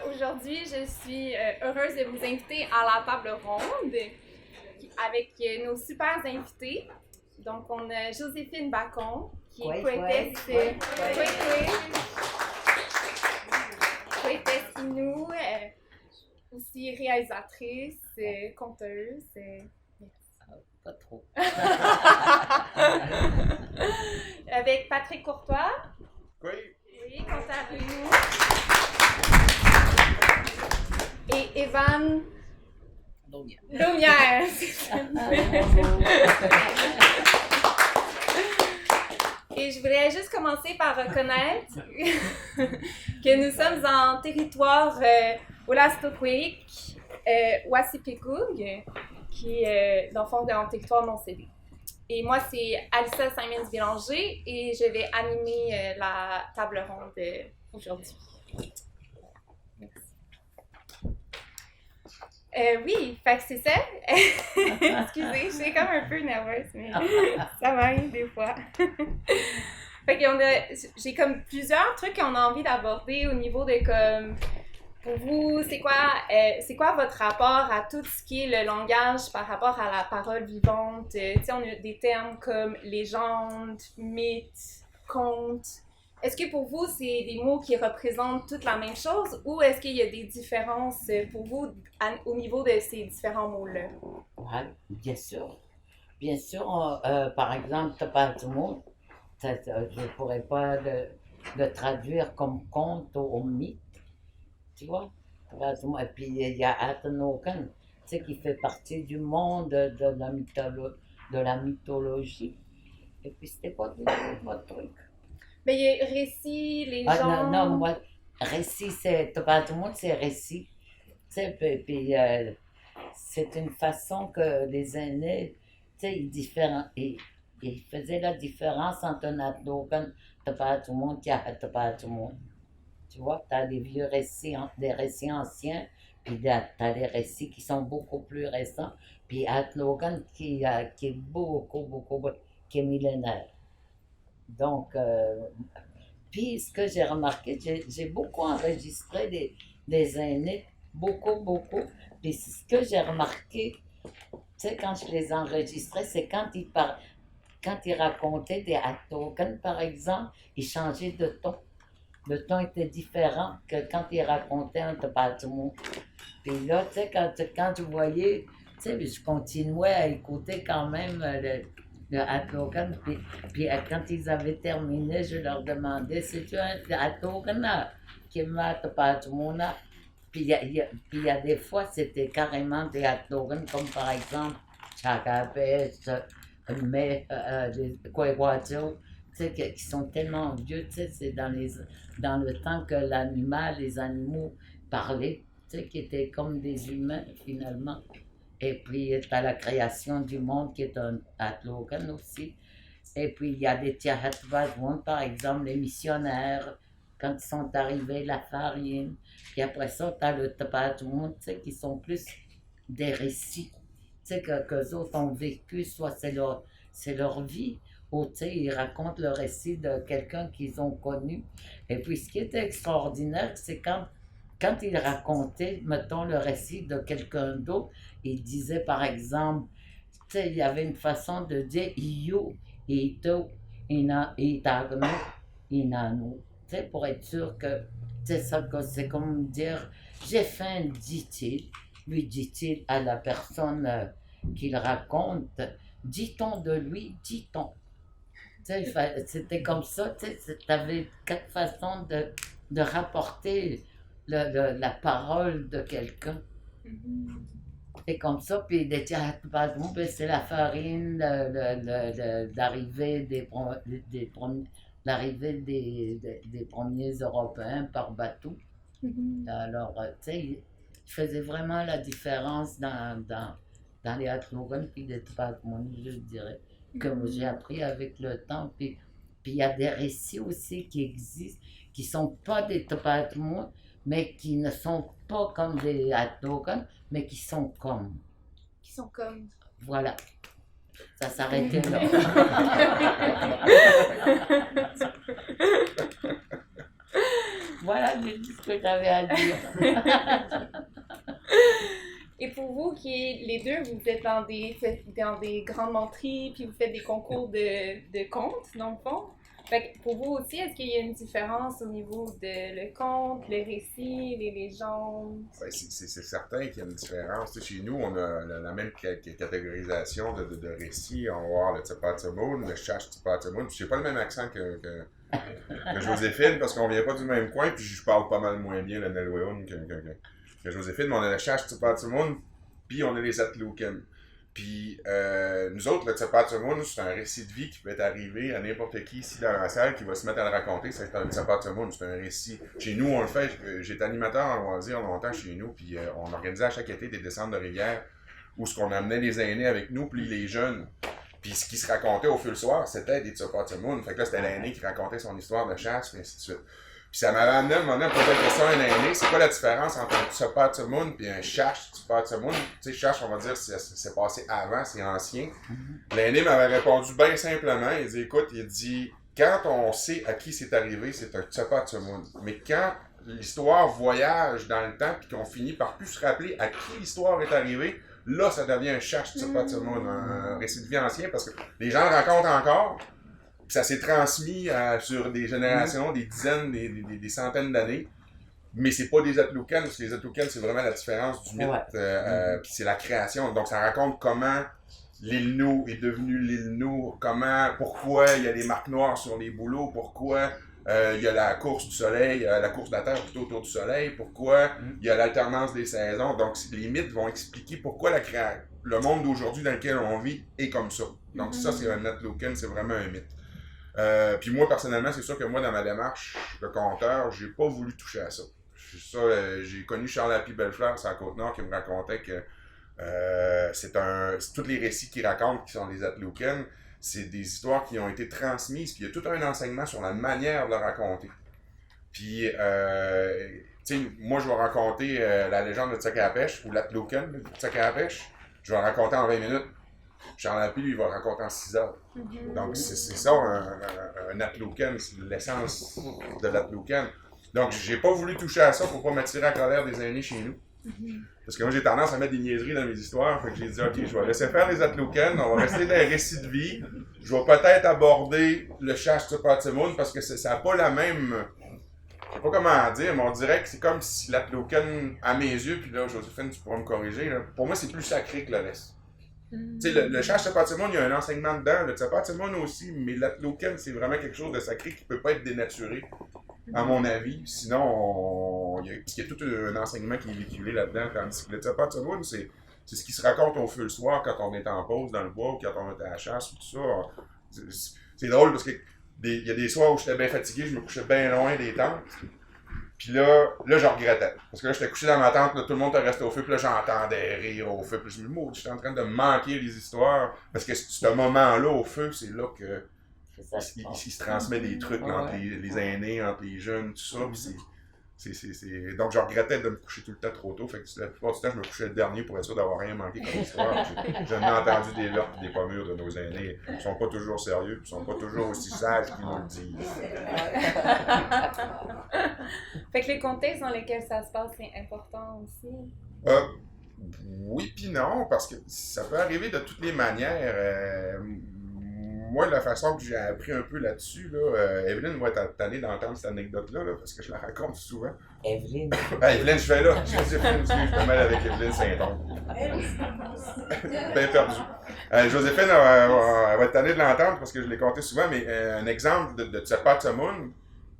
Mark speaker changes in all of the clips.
Speaker 1: Aujourd'hui, je suis heureuse de vous inviter à la table ronde avec nos super invités. Donc, on a Joséphine Bacon, qui est poétesse Innu, aussi réalisatrice, conteuse.
Speaker 2: Pas trop.
Speaker 1: Avec Patrick Courtois.
Speaker 3: Oui.
Speaker 1: Oui, conteur Innu. Et Evan Lumière. Et je voudrais juste commencer par reconnaître que nous sommes en territoire Wolastoqiyik, Wassipekug, qui est dans le fond dans le territoire non cédé. Et moi, c'est Alissa Simons-Bélanger et je vais animer la table ronde aujourd'hui. Oui, fait que c'est ça. Excusez, je suis comme un peu nerveuse, mais ça m'arrive des fois. Fait que j'ai comme plusieurs trucs qu'on a envie d'aborder au niveau de comme, pour vous, c'est quoi votre rapport à tout ce qui est le langage par rapport à la parole vivante? Tu sais, on a des termes comme légende, mythe, conte. Est-ce que pour vous, c'est des mots qui représentent toute la même chose ou est-ce qu'il y a des différences pour vous au niveau de ces différents mots-là?
Speaker 2: Oui, bien sûr. Bien sûr, par exemple, Tapatumo, je ne pourrais pas le traduire comme conte ou mythe, tu vois. Tapatumo. Et puis, il y a Atanokan, tu sais, qui fait partie du monde de la mythologie. Et puis, c'était quoi votre truc?
Speaker 1: Mais il y a récit, légende.
Speaker 2: Ah non, moi, récit, Tapatumo, c'est récit. Tu sais, puis c'est une façon que les aînés, tu sais, ils faisaient la différence entre un Atlogan, Tapatumo, et Tapatumo. Tu vois, tu as des vieux récits, des récits anciens, puis tu as des récits qui sont beaucoup plus récents, puis Atlogan qui est qui est millénaire. Donc, puis ce que j'ai remarqué, j'ai beaucoup enregistré des aînés, beaucoup. Puis ce que j'ai remarqué, tu sais, quand je les enregistrais, c'est quand ils racontaient des tokens, par exemple, ils changeaient de ton. Le ton était différent que quand ils racontaient un tapatumo. Puis là, tu sais, quand je voyais, tu sais, je continuais à écouter quand même le Atokan. Puis quand ils avaient terminé, je leur demandais, c'est-tu un Atokan qui m'a tapatumo? Puis il y a des fois, c'était carrément des Atokan, comme par exemple, Chakapes, mais les Kwewacho, tu sais, qui sont tellement vieux, tu sais, c'est dans le temps que les animaux parlaient, tu sais, qui étaient comme des humains finalement. Et puis, tu as la création du monde qui est un Atlogan aussi. Et puis, il y a des Tiahatvajoun, par exemple, les missionnaires, quand ils sont arrivés, la farine. Puis après ça, tu as le Tapatoun, tu sais, qui sont plus des récits. Tu sais, qu'eux autres ont vécu, soit c'est leur vie, ou tu sais, ils racontent le récit de quelqu'un qu'ils ont connu. Et puis, ce qui était extraordinaire, c'est quand ils racontaient, mettons, le récit de quelqu'un d'autre, ils disaient, par exemple, tu sais, il y avait une façon de dire Iyo, Ito, Itagno, Inano. Tu sais, pour être sûr que, tu sais, c'est comme dire, j'ai faim, dit-il. Lui dit-il à la personne qu'il raconte, dit-on de lui, dit-on. Tu sais, c'était comme ça, tu sais, tu avais 4 façons de rapporter la parole de quelqu'un. C'est comme ça, puis ben, c'est la farine, l'arrivée des premiers Européens par bateau. Alors, tu sais, ils faisaient vraiment la différence dans les Atlogan puis les Tpagmon, je dirais, que j'ai appris avec le temps. Puis il y a des récits aussi qui existent, qui ne sont pas des Tpagmon, mais qui ne sont pas comme des Atlogan, mais qui sont comme.
Speaker 1: Qui sont comme.
Speaker 2: Voilà. Ça s'arrêtait là. Voilà, j'ai dit ce que j'avais à dire.
Speaker 1: Et pour vous, les deux, vous êtes dans des grandes menteries, puis vous faites des concours de contes, dans le fond. Fait que pour vous aussi, est-ce qu'il y a une différence au niveau de le conte, le récit, les légendes?
Speaker 3: Ben, c'est certain qu'il y a une différence. Tu sais, chez nous, on a la même catégorisation de récits. On va voir le Tsapatsamoun, le Chash Tsapatsamoun. Puis j'ai pas le même accent que Joséphine, parce qu'on vient pas du même coin, puis je parle pas mal moins bien le Nelweun que Joséphine. Mais on a le Chash Tsapatsamoun, puis on a les Atlouken. Puis nous autres, le Tsapatsamoun, c'est un récit de vie qui peut être arrivé à n'importe qui ici dans la salle qui va se mettre à le raconter. C'est un Tsapatsamoun, c'est un récit. Chez nous, on le fait. J'étais animateur en loisir longtemps chez nous, puis on organisait à chaque été des descentes de rivière où ce qu'on amenait les aînés avec nous, puis les jeunes. Puis ce qui se racontait au feu le soir, c'était des Tsapatsamoun. Fait que là, c'était l'aîné qui racontait son histoire de chasse, puis ainsi de suite. Puis ça m'avait amené à un moment poser la question à un aîné, c'est quoi la différence entre un Tsapatsamoun et un Chash Tsapatsamoun? Tu sais, Chash, on va dire, c'est passé avant, c'est ancien. L'aîné m'avait répondu bien simplement, il dit, écoute, il dit, quand on sait à qui c'est arrivé, c'est un Tsapatsamoun. Mais quand l'histoire voyage dans le temps, puis qu'on finit par plus se rappeler à qui l'histoire est arrivée, là, ça devient un Chash Tsapatsamoun, un récit de vie ancien, parce que les gens le racontent encore. Ça s'est transmis sur des générations, des dizaines, des centaines d'années. Mais c'est pas des Atlouken, parce que les Atlouken, c'est vraiment la différence du mythe. Puis c'est la création. Donc ça raconte comment l'île Nou est devenue l'île Nou, pourquoi il y a des marques noires sur les bouleaux, pourquoi il y a la course du soleil, la course de la Terre plutôt autour du soleil, pourquoi il y a l'alternance des saisons. Donc les mythes vont expliquer pourquoi le monde d'aujourd'hui dans lequel on vit est comme ça. Donc ça, c'est un Atlouken, c'est vraiment un mythe. Puis moi, personnellement, c'est sûr que moi, dans ma démarche de conteur, j'ai pas voulu toucher à ça. J'ai connu Charles-Appie Bellefleur, c'est à Côte-Nord, qui me racontait que c'est tous les récits qu'il raconte, qui sont des Atlouken, c'est des histoires qui ont été transmises, puis il y a tout un enseignement sur la manière de le raconter. Puis, tu sais, moi, je vais raconter la légende de Tsakapèche, ou l'Atlouken de Tsakapèche, je vais la raconter en 20 minutes. Charles-Appie, lui, il va raconter en 6 heures. Donc, c'est ça, un Atlouken, c'est l'essence de l'Atlouken. Donc, j'ai pas voulu toucher à ça pour pas m'attirer à la colère des aînés chez nous. Parce que moi, j'ai tendance à mettre des niaiseries dans mes histoires. Fait que j'ai dit, OK, je vais laisser faire les Atlouken, on va rester dans les récits de vie. Je vais peut-être aborder le Chash Tsapatsamoun parce que ça n'a pas la même. Je sais pas comment dire, mais on dirait que c'est comme si l'Atlouken, à mes yeux, puis là, Joséphine, tu pourras me corriger, là, pour moi, c'est plus sacré que le reste. Tu sais, le Chash Tsapatsamoun, il y a un enseignement dedans, le Tsapatsamoun aussi, mais l'Atlouken, c'est vraiment quelque chose de sacré qui peut pas être dénaturé, à mon avis. Sinon, parce qu'il y a tout un enseignement qui est véhiculé là-dedans, tandis que le Tsapatsamoun, c'est ce qui se raconte au feu le soir quand on est en pause dans le bois, ou quand on est à la chasse, ou tout ça. C'est drôle parce que il y a des soirs où j'étais bien fatigué, je me couchais bien loin des tentes. Puis là, je regrettais. Parce que là, j'étais couché dans ma tente, là, tout le monde était resté au feu, puis là, j'entendais rire au feu. Puis je me dis, j'étais en train de manquer les histoires. Parce que ce moment-là, au feu, c'est là que il se transmet des trucs entre les aînés, entre les jeunes, tout ça. Puis donc, je regrettais de me coucher tout le temps trop tôt. Fait que la plupart du temps, je me couchais le dernier pour être sûr d'avoir rien manqué comme histoire. J'en ai entendu des lords et des pommures de nos aînés. Ils sont pas toujours sérieux, ils sont pas toujours aussi sages qu'ils nous le disent.
Speaker 1: Fait que les contextes dans lesquels ça se passe, c'est important aussi.
Speaker 3: Oui puis non, parce que ça peut arriver de toutes les manières. Moi, la façon que j'ai appris un peu là-dessus, Evelyne va être tannée d'entendre cette anecdote-là, parce que je la raconte souvent.
Speaker 2: Evelyne.
Speaker 3: Evelyne, je fais là. Joséphine, je me mêle avec Evelyne Saint-Onge. Bien perdu. Joséphine, elle va être tannée de l'entendre parce que je l'ai compté souvent, mais un exemple de Tsapatsamoun,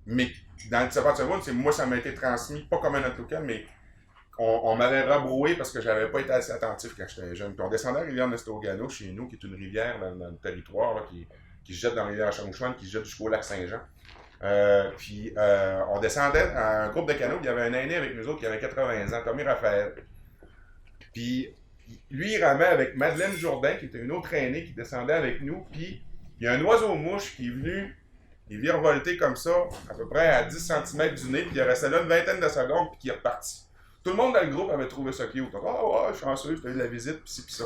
Speaker 3: mais dans le Tsapatsamoun, moi, ça m'a été transmis, pas comme un Atlouken, mais on m'avait rebroué parce que j'avais pas été assez attentif quand j'étais jeune. Puis on descendait à la rivière Nestogano chez nous, qui est une rivière dans le territoire là, qui se jette dans la rivière Chamouchouane, qui se jette jusqu'au lac Saint-Jean. Puis on descendait à un groupe de canots, il y avait un aîné avec nous autres qui avait 80 ans, Tommy Raphaël. Puis lui, il ramait avec Madeleine Jourdain, qui était une autre aînée qui descendait avec nous. Puis il y a un oiseau-mouche qui est venu, il vient revolter comme ça, à peu près à 10 cm du nez, puis il restait là une vingtaine de secondes, puis il est reparti. Tout le monde dans le groupe avait trouvé ça cute. Donc, ouais, chanceux, j'ai eu la visite, pis ci, pis ça.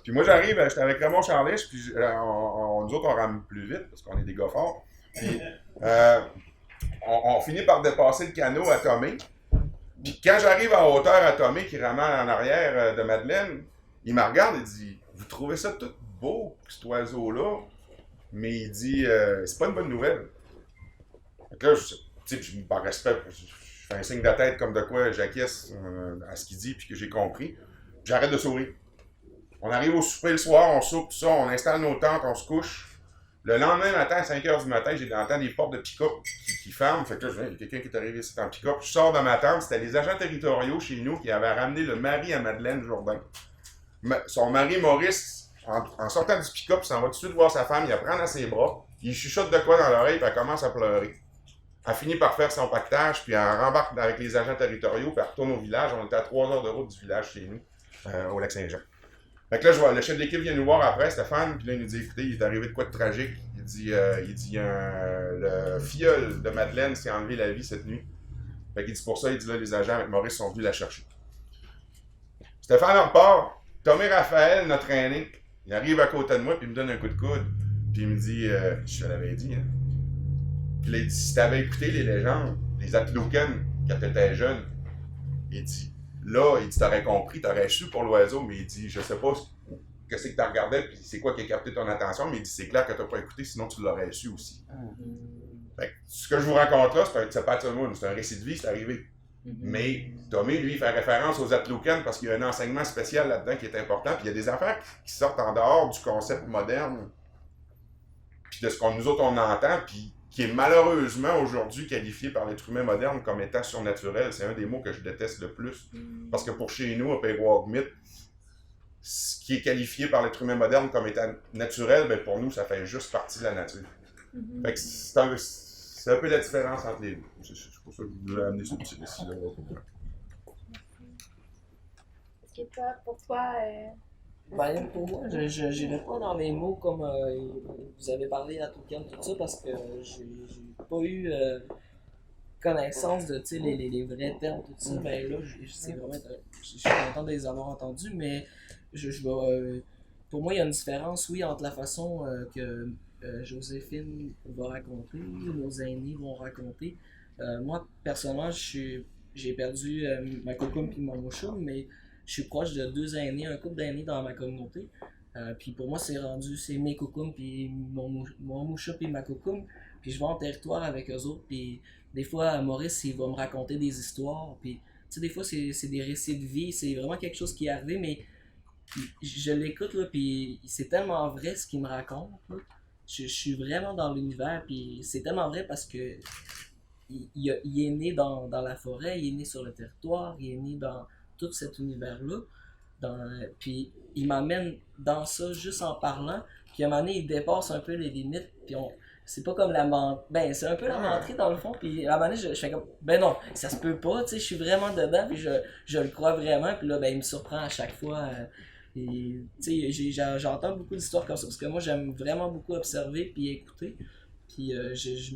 Speaker 3: Puis moi, j'arrive, j'étais avec Raymond Charlich, puis nous autres, on rame plus vite, parce qu'on est des gars forts. Puis on finit par dépasser le canot à Tomé. Puis quand j'arrive en hauteur à Tomé, qui ramène en arrière de Madeleine, il me regarde et dit « Vous trouvez ça tout beau, cet oiseau-là? » Mais il dit c'est pas une bonne nouvelle. » Fait que là, par respect, je fais un signe de tête comme de quoi j'acquiesce à ce qu'il dit puis que j'ai compris. J'arrête de sourire. On arrive au souper le soir, on soupe, tout ça, on installe nos tentes, on se couche. Le lendemain matin, à 5 h du matin, j'ai entendu des portes de pick-up qui ferment. Fait que là, il y a quelqu'un qui est arrivé ici en pick-up. Je sors de ma tente, c'était les agents territoriaux chez nous qui avaient ramené le mari à Madeleine Jourdain. Son mari Maurice, en sortant du pick-up, il s'en va tout de suite voir sa femme, il la prend dans ses bras, il chuchote de quoi dans l'oreille, puis elle commence à pleurer. Elle finit par faire son pactage, puis elle rembarque avec les agents territoriaux, puis elle retourne au village. On était à 3 heures de route du village chez nous, au Lac-Saint-Jean. Fait que là, je vois, le chef d'équipe vient nous voir après, Stéphane, puis là, il nous dit, écoutez, il est arrivé de quoi de tragique. Il dit le filleul de Madeleine s'est enlevé la vie cette nuit. Fait qu'il dit, pour ça, il dit, là, les agents avec Maurice sont venus la chercher. Stéphane repart, Tomé Raphaël, notre aîné, il arrive à côté de moi, puis il me donne un coup de coude, puis il me dit, je te l'avais dit, hein. Puis là, il dit, si t'avais écouté les légendes, les Atlouken, quand t'étais jeune, il dit, là, il dit, t'aurais compris, t'aurais su pour l'oiseau, mais il dit, je sais pas que c'est que t'as regardé, puis c'est quoi qui a capté ton attention, mais il dit, c'est clair que t'as pas écouté, sinon tu l'aurais su aussi. Fait que, ce que je vous raconte là, c'est pas Moon, c'est un récit de vie, c'est arrivé. Mais Tomé, lui, il fait référence aux Atlouken parce qu'il y a un enseignement spécial là-dedans qui est important, puis il y a des affaires qui sortent en dehors du concept moderne, puis de ce qu'on nous autres on entend, puis qui est malheureusement aujourd'hui qualifié par l'être humain moderne comme étant surnaturel. C'est un des mots que je déteste le plus. Parce que pour chez nous, à Peyroix-Mythe, ce qui est qualifié par l'être humain moderne comme étant naturel, ben pour nous, ça fait juste partie de la nature. Fait que c'est un peu la différence entre les deux. C'est pour ça que je voulais amener ce petit récit-là.
Speaker 1: Est-ce que toi, pour toi...
Speaker 4: Ben, pour moi, je n'irai pas dans les mots comme vous avez parlé à tout ça, parce que j'ai pas eu connaissance de les vrais termes, tout ça. Ben là, c'est vraiment, je suis content de les avoir entendus, mais je vais, pour moi, il y a une différence, oui, entre la façon que Joséphine va raconter, nos aînés vont raconter. Moi, personnellement, j'ai perdu ma cocum et mon mouchoum, mais je suis proche de 2 aînés, un couple d'aînés dans ma communauté. Puis pour moi, c'est mes cocums, puis mon moucha, puis ma cocum. Puis je vais en territoire avec eux autres. Puis des fois, Maurice, il va me raconter des histoires. Puis tu sais, des fois, c'est des récits de vie. C'est vraiment quelque chose qui est arrivé, mais je l'écoute, là, puis c'est tellement vrai ce qu'il me raconte. Là. Je suis vraiment dans l'univers, puis c'est tellement vrai parce que il est né dans la forêt, il est né sur le territoire, il est né dans tout cet univers-là. Puis il m'amène dans ça juste en parlant. Puis à un moment donné, il dépasse un peu les limites. Puis c'est pas comme la menterie. Ben, c'est un peu la menterie dans le fond. Puis à un moment donné, je fais comme, ben non, ça se peut pas. Tu sais, je suis vraiment dedans. Puis je le crois vraiment. Puis là, ben, il me surprend à chaque fois. Et tu sais, j'entends beaucoup d'histoires comme ça. Parce que moi, j'aime vraiment beaucoup observer puis écouter. Puis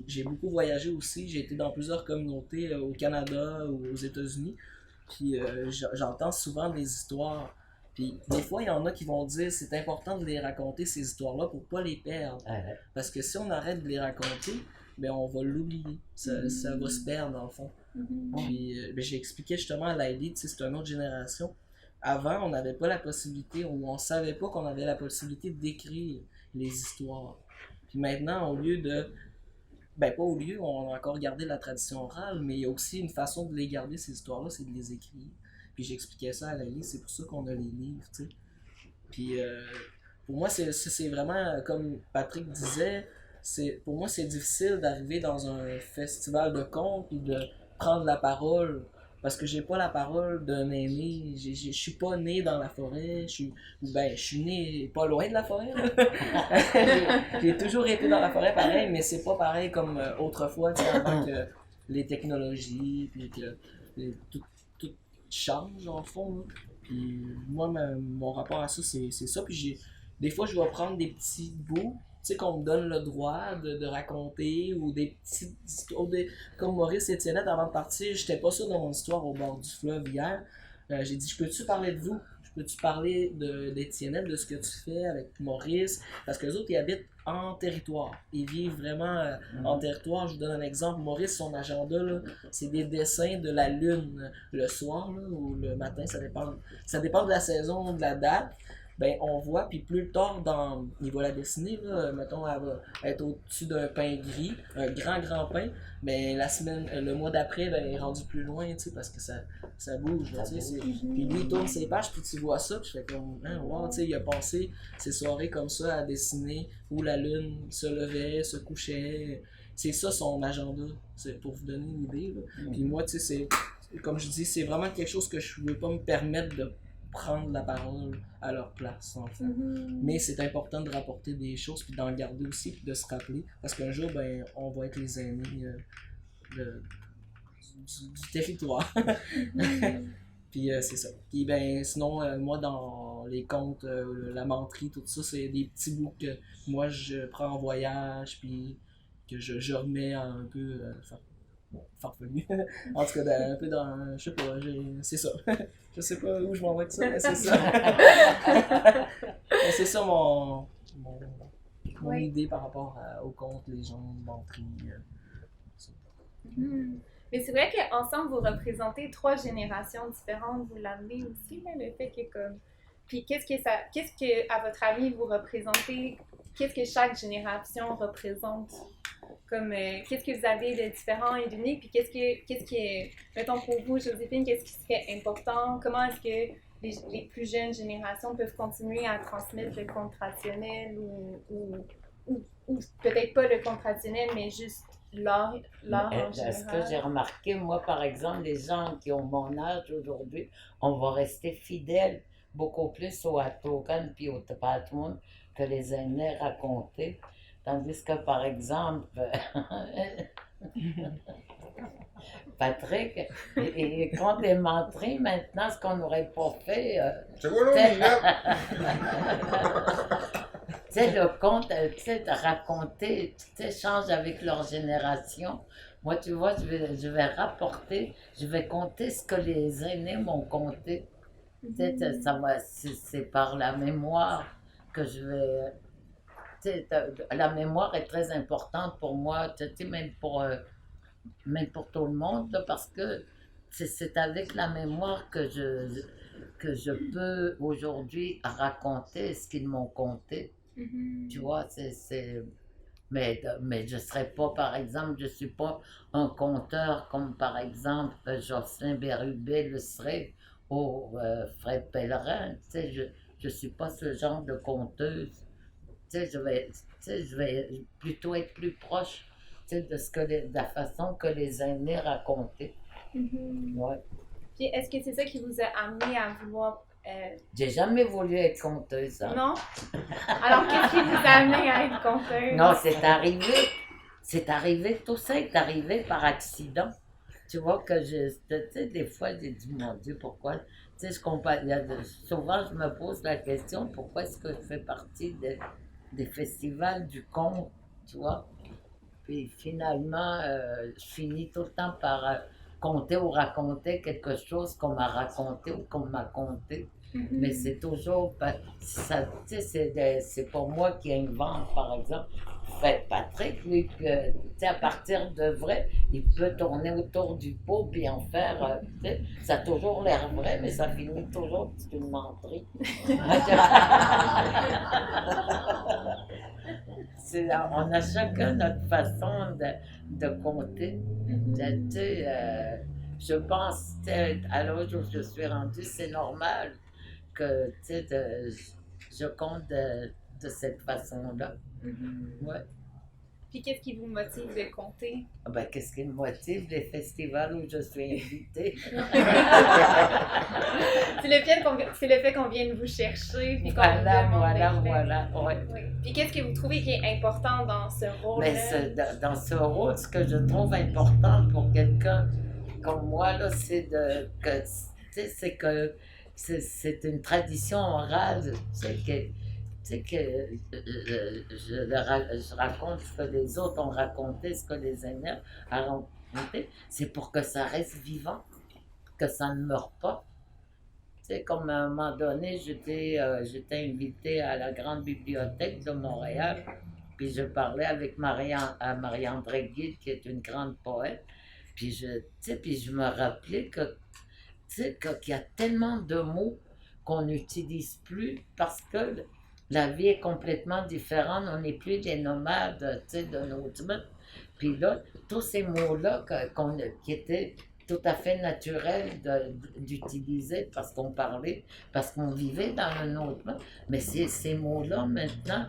Speaker 4: j'ai beaucoup voyagé aussi. J'ai été dans plusieurs communautés au Canada ou aux États-Unis. Puis j'entends souvent des histoires. Puis des fois, il y en a qui vont dire c'est important de les raconter, ces histoires-là, pour pas les perdre. Parce que si on arrête de les raconter, ben on va l'oublier. Ça va se perdre, dans le fond. Puis ben, j'ai expliqué justement à Laïli, c'est une autre génération. Avant, on n'avait pas la possibilité, ou on savait pas qu'on avait la possibilité d'écrire les histoires. Puis maintenant, au lieu de... Ben, pas au lieu, on a encore gardé la tradition orale, mais il y a aussi une façon de les garder, ces histoires-là, c'est de les écrire. Puis j'expliquais ça à Laïli, c'est pour ça qu'on a les livres, tu sais. Puis pour moi, c'est vraiment, comme Patrick disait, pour moi, c'est difficile d'arriver dans un festival de contes puis de prendre la parole. Parce que j'ai pas la parole d'un aîné, je suis pas né dans la forêt, je suis né pas loin de la forêt. j'ai toujours été dans la forêt pareil, mais c'est pas pareil comme autrefois, avant que les technologies, puis que tout change en fond. Là. Puis moi, mon rapport à ça, c'est ça. Puis des fois, je vais prendre des petits bouts, tu sais, qu'on me donne le droit de raconter, ou des petites histoires, comme Maurice et Étienne avant de partir, j'étais pas sûr de mon histoire au bord du fleuve hier. J'ai dit, je peux-tu parler de vous? Je peux-tu parler d'Étienne, de ce que tu fais avec Maurice? Parce que les autres, ils habitent en territoire. Ils vivent vraiment en territoire. Je vous donne un exemple. Maurice, son agenda, là, c'est des dessins de la lune le soir là, ou le matin, ça dépend de la saison, de la date. Ben, on voit, puis plus tard, il va la dessiner, là, mettons, elle va être au-dessus d'un pain gris, un grand pain, mais le mois d'après, ben, il est rendu plus loin, tu sais, parce que ça bouge, là, tu sais. Puis lui, il tourne ses pages, puis tu vois ça, puis je fais comme, hein, wow, tu sais, il a passé ses soirées comme ça à dessiner où la lune se levait, se couchait. C'est ça son agenda, c'est pour vous donner une idée, là. Puis moi, tu sais, comme je dis, c'est vraiment quelque chose que je ne veux pas me permettre de prendre la parole à leur place, en fait. Mais c'est important de rapporter des choses, puis d'en garder aussi, puis de se rappeler, parce qu'un jour, ben, on va être les aînés du territoire. Puis c'est ça. Puis ben, sinon, moi, dans les contes, la menterie, tout ça, c'est des petits bouts que moi, je prends en voyage, puis que je remets un peu farfelu. En tout cas, un peu dans. Je sais pas, c'est ça. Je sais pas où je m'en vais avec ça, mais c'est ça. Mais c'est ça mon idée par rapport aux contes, légendes, menteries.
Speaker 1: Mais c'est vrai qu'ensemble, vous représentez 3 générations différentes. Vous l'amenez aussi, là, le fait que comme. Puis qu'est-ce que, à votre avis, vous représentez? Qu'est-ce que chaque génération représente? Comme, qu'est-ce que vous avez de différent et d'unique? Puis qu'est-ce que, mettons pour vous, Joséphine, qu'est-ce qui serait important? Comment est-ce que les plus jeunes générations peuvent continuer à transmettre le conte traditionnel ou peut-être pas le conte traditionnel, mais juste l'art en général?
Speaker 2: Ce que j'ai remarqué, moi, par exemple, les gens qui ont mon âge aujourd'hui, on va rester fidèles beaucoup plus au Atokan puis au Tapatmoun que les aînés racontaient. Tandis que, par exemple, Patrick, et quand des menteries, maintenant, ce qu'on n'aurait pas fait.
Speaker 3: C'est quoi l'autre?
Speaker 2: Tu sais, le conte, tu sais, de raconter, tu sais, change avec leur génération. Moi, tu vois, je vais rapporter, je vais compter ce que les aînés m'ont conté. Tu sais, c'est par la mémoire que je vais. Tu sais, la mémoire est très importante pour moi, tu sais, même pour tout le monde, là, parce que c'est avec la mémoire que je peux aujourd'hui raconter ce qu'ils m'ont conté. Tu vois, mais je ne serais pas, par exemple, je ne suis pas un conteur comme, par exemple, Jocelyn Bérubé le serait, ou Fred Pellerin. Tu sais, je ne suis pas ce genre de conteuse. Tu sais, je vais plutôt être plus proche, tu sais, de la façon que les aînés racontaient. Ouais.
Speaker 1: Puis est-ce que c'est ça qui vous a amené à vouloir...
Speaker 2: J'ai jamais voulu être conteuse. Hein.
Speaker 1: Non? Alors, qu'est-ce qui vous a amené à être conteuse?
Speaker 2: Non, c'est arrivé, tout ça est arrivé par accident. Tu vois que tu sais, des fois, j'ai dit, mon Dieu, pourquoi? Tu sais, souvent, je me pose la question, pourquoi est-ce que je fais partie des festivals du conte, tu vois? Puis finalement, je finis tout le temps par conter ou raconter quelque chose qu'on m'a raconté ou qu'on m'a conté. Mais c'est toujours, ça, tu sais, c'est pas moi qui invente, par exemple. Patrick, lui, tu sais, à partir de vrai, il peut tourner autour du pot puis en faire, tu sais, ça a toujours l'air vrai, mais ça finit toujours, c'est une menterie. On a chacun notre façon de compter. Tu sais, je pense, à l'âge où je suis rendue, c'est normal que je compte de cette façon-là. Ouais.
Speaker 1: Puis qu'est-ce qui vous motive de compter?
Speaker 2: Ben, qu'est-ce qui me motive? Les festivals où je suis invitée.
Speaker 1: C'est le fait qu'on vienne vous chercher. Puis qu'on
Speaker 2: voilà. Ouais.
Speaker 1: Oui. Puis qu'est-ce que vous trouvez qui est important dans ce rôle-là?
Speaker 2: Ben, dans ce rôle, ce que je trouve important pour quelqu'un comme moi, là, c'est que c'est une tradition orale, je raconte ce que les autres ont raconté, ce que les aînés ont raconté, c'est pour que ça reste vivant, que ça ne meure pas. sais, comme à un moment donné, j'étais invitée à la grande bibliothèque de Montréal, puis je parlais avec Marie-André Guide, qui est une grande poète, puis puis je me rappelais qu'il y a tellement de mots qu'on n'utilise plus parce que la vie est complètement différente, on n'est plus des nomades, de notre monde. Puis là, tous ces mots-là qui étaient tout à fait naturels d'utiliser parce qu'on parlait, parce qu'on vivait dans un autre monde. Mais ces mots-là, maintenant,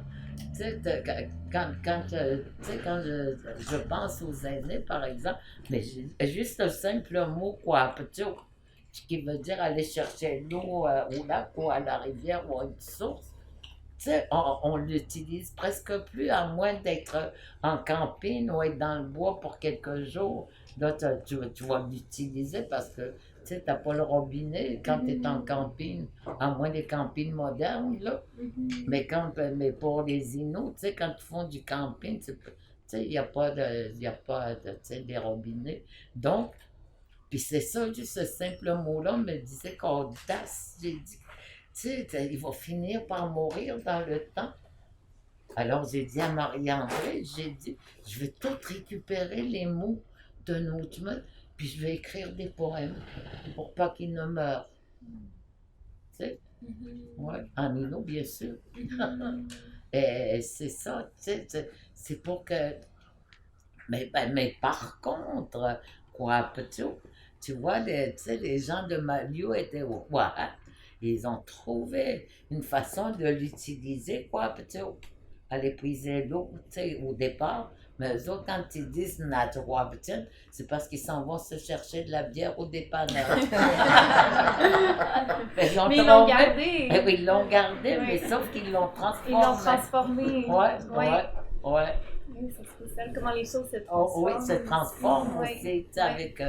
Speaker 2: quand je pense aux aînés, par exemple, mais juste un simple mot, quoi, qui veut dire aller chercher l'eau au lac ou à la rivière ou à une source. On l'utilise presque plus, à moins d'être en camping ou être dans le bois pour quelques jours. Là, tu vas l'utiliser parce que tu n'as pas le robinet quand tu es en camping, à moins des campings modernes. Là. Mais pour les Inuits, quand ils font du camping, il n'y a pas des robinets. Donc, puis c'est ça, juste ce simple mot-là me disait qu'audace, j'ai dit, il va finir par mourir dans le temps. Alors j'ai dit à Marie-André, j'ai dit, je vais tout récupérer les mots de notre monde, puis je vais écrire des poèmes pour pas qu'ils ne meurent. Tu sais? Ouais, en Inuit, bien sûr. Et c'est ça, c'est pour que... Mais par contre, quoi, tu vois, les gens de Malio étaient au ils ont trouvé une façon de l'utiliser, quoi, aller puiser l'eau, au départ. Mais eux autres, quand ils disent Natwa, c'est parce qu'ils s'en vont se chercher de la bière au dépanneur.
Speaker 1: Mais ils l'ont gardé.
Speaker 2: Oui, ils l'ont gardé, mais sauf qu'ils l'ont transformé.
Speaker 1: Ils l'ont transformé.
Speaker 2: Ouais.
Speaker 1: Oui, c'est spécial comment les choses se transforment.
Speaker 2: Oui, se transforment aussi, avec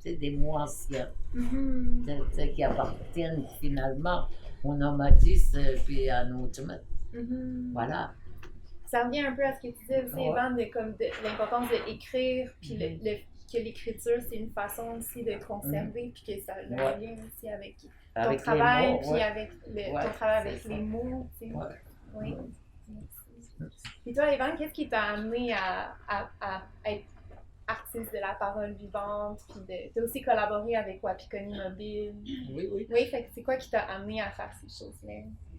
Speaker 2: des mots anciens qui appartiennent finalement au nomadisme puis à notre mode. Voilà.
Speaker 1: Ça revient un peu à ce que tu disais aussi, Evan, de l'importance d'écrire, puis que l'écriture, c'est une façon aussi de conserver, puis que ça revient aussi avec ton travail, puis avec ton travail avec les mots. Oui. Et toi, Evan, qu'est-ce qui t'a amené à être artiste de la parole vivante, puis t'as aussi collaboré avec Wapikoni Mobile?
Speaker 4: Oui.
Speaker 1: Oui, fait que c'est quoi qui t'a amené à faire ces choses-là?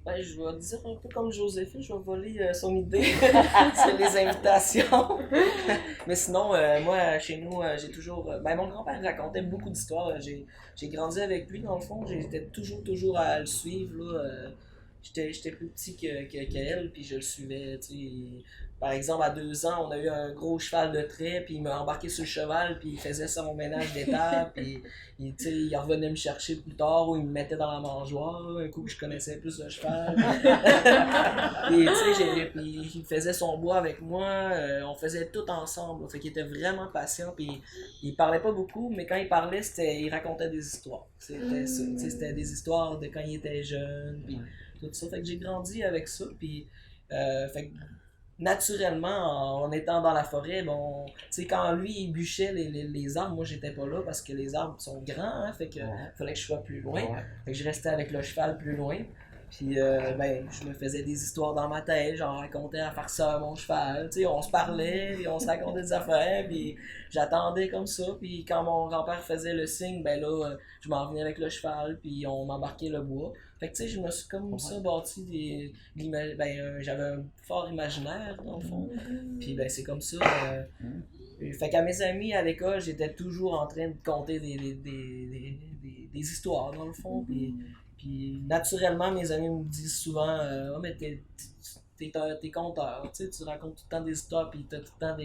Speaker 4: Ben, je vais dire un peu comme Joséphine, je vais voler son idée sur les invitations. Mais sinon, moi, chez nous, j'ai toujours... mon grand-père racontait beaucoup d'histoires. J'ai grandi avec lui, dans le fond. J'étais toujours à le suivre, là. J'étais plus petit qu'elle, puis je le suivais, tu sais. Par exemple, à 2 ans, on a eu un gros cheval de trait, puis il m'a embarqué sur le cheval, puis il faisait son ménage d'étape, puis il revenait me chercher plus tard, ou il me mettait dans la mangeoire, un coup que je connaissais plus le cheval. Puis, puis il faisait son bois avec moi, on faisait tout ensemble, fait qu'il était vraiment patient, puis il parlait pas beaucoup, mais quand il parlait, il racontait des histoires. C'était des histoires de quand il était jeune, puis tout ça. Fait que j'ai grandi avec ça, puis fait que naturellement, en étant dans la forêt, quand lui il bûchait les arbres, moi j'étais pas là parce que les arbres sont grands, fait que fallait que je sois plus loin. Fait que je restais avec le cheval plus loin. Puis je me faisais des histoires dans ma tête, j'en racontais à faire ça à mon cheval, on se parlait, puis on se racontait des affaires, puis j'attendais comme ça, puis quand mon grand-père faisait le signe, je m'en venais avec le cheval, puis on m'embarquait le bois. Fait que je me suis comme ça bâti j'avais un fort imaginaire dans le fond, puis c'est comme ça. Fait qu'à mes amis à l'école, j'étais toujours en train de conter des histoires dans le fond, puis naturellement, mes amis me disent souvent mais t'es conteur, tu racontes tout le temps des histoires, puis t'as tout le temps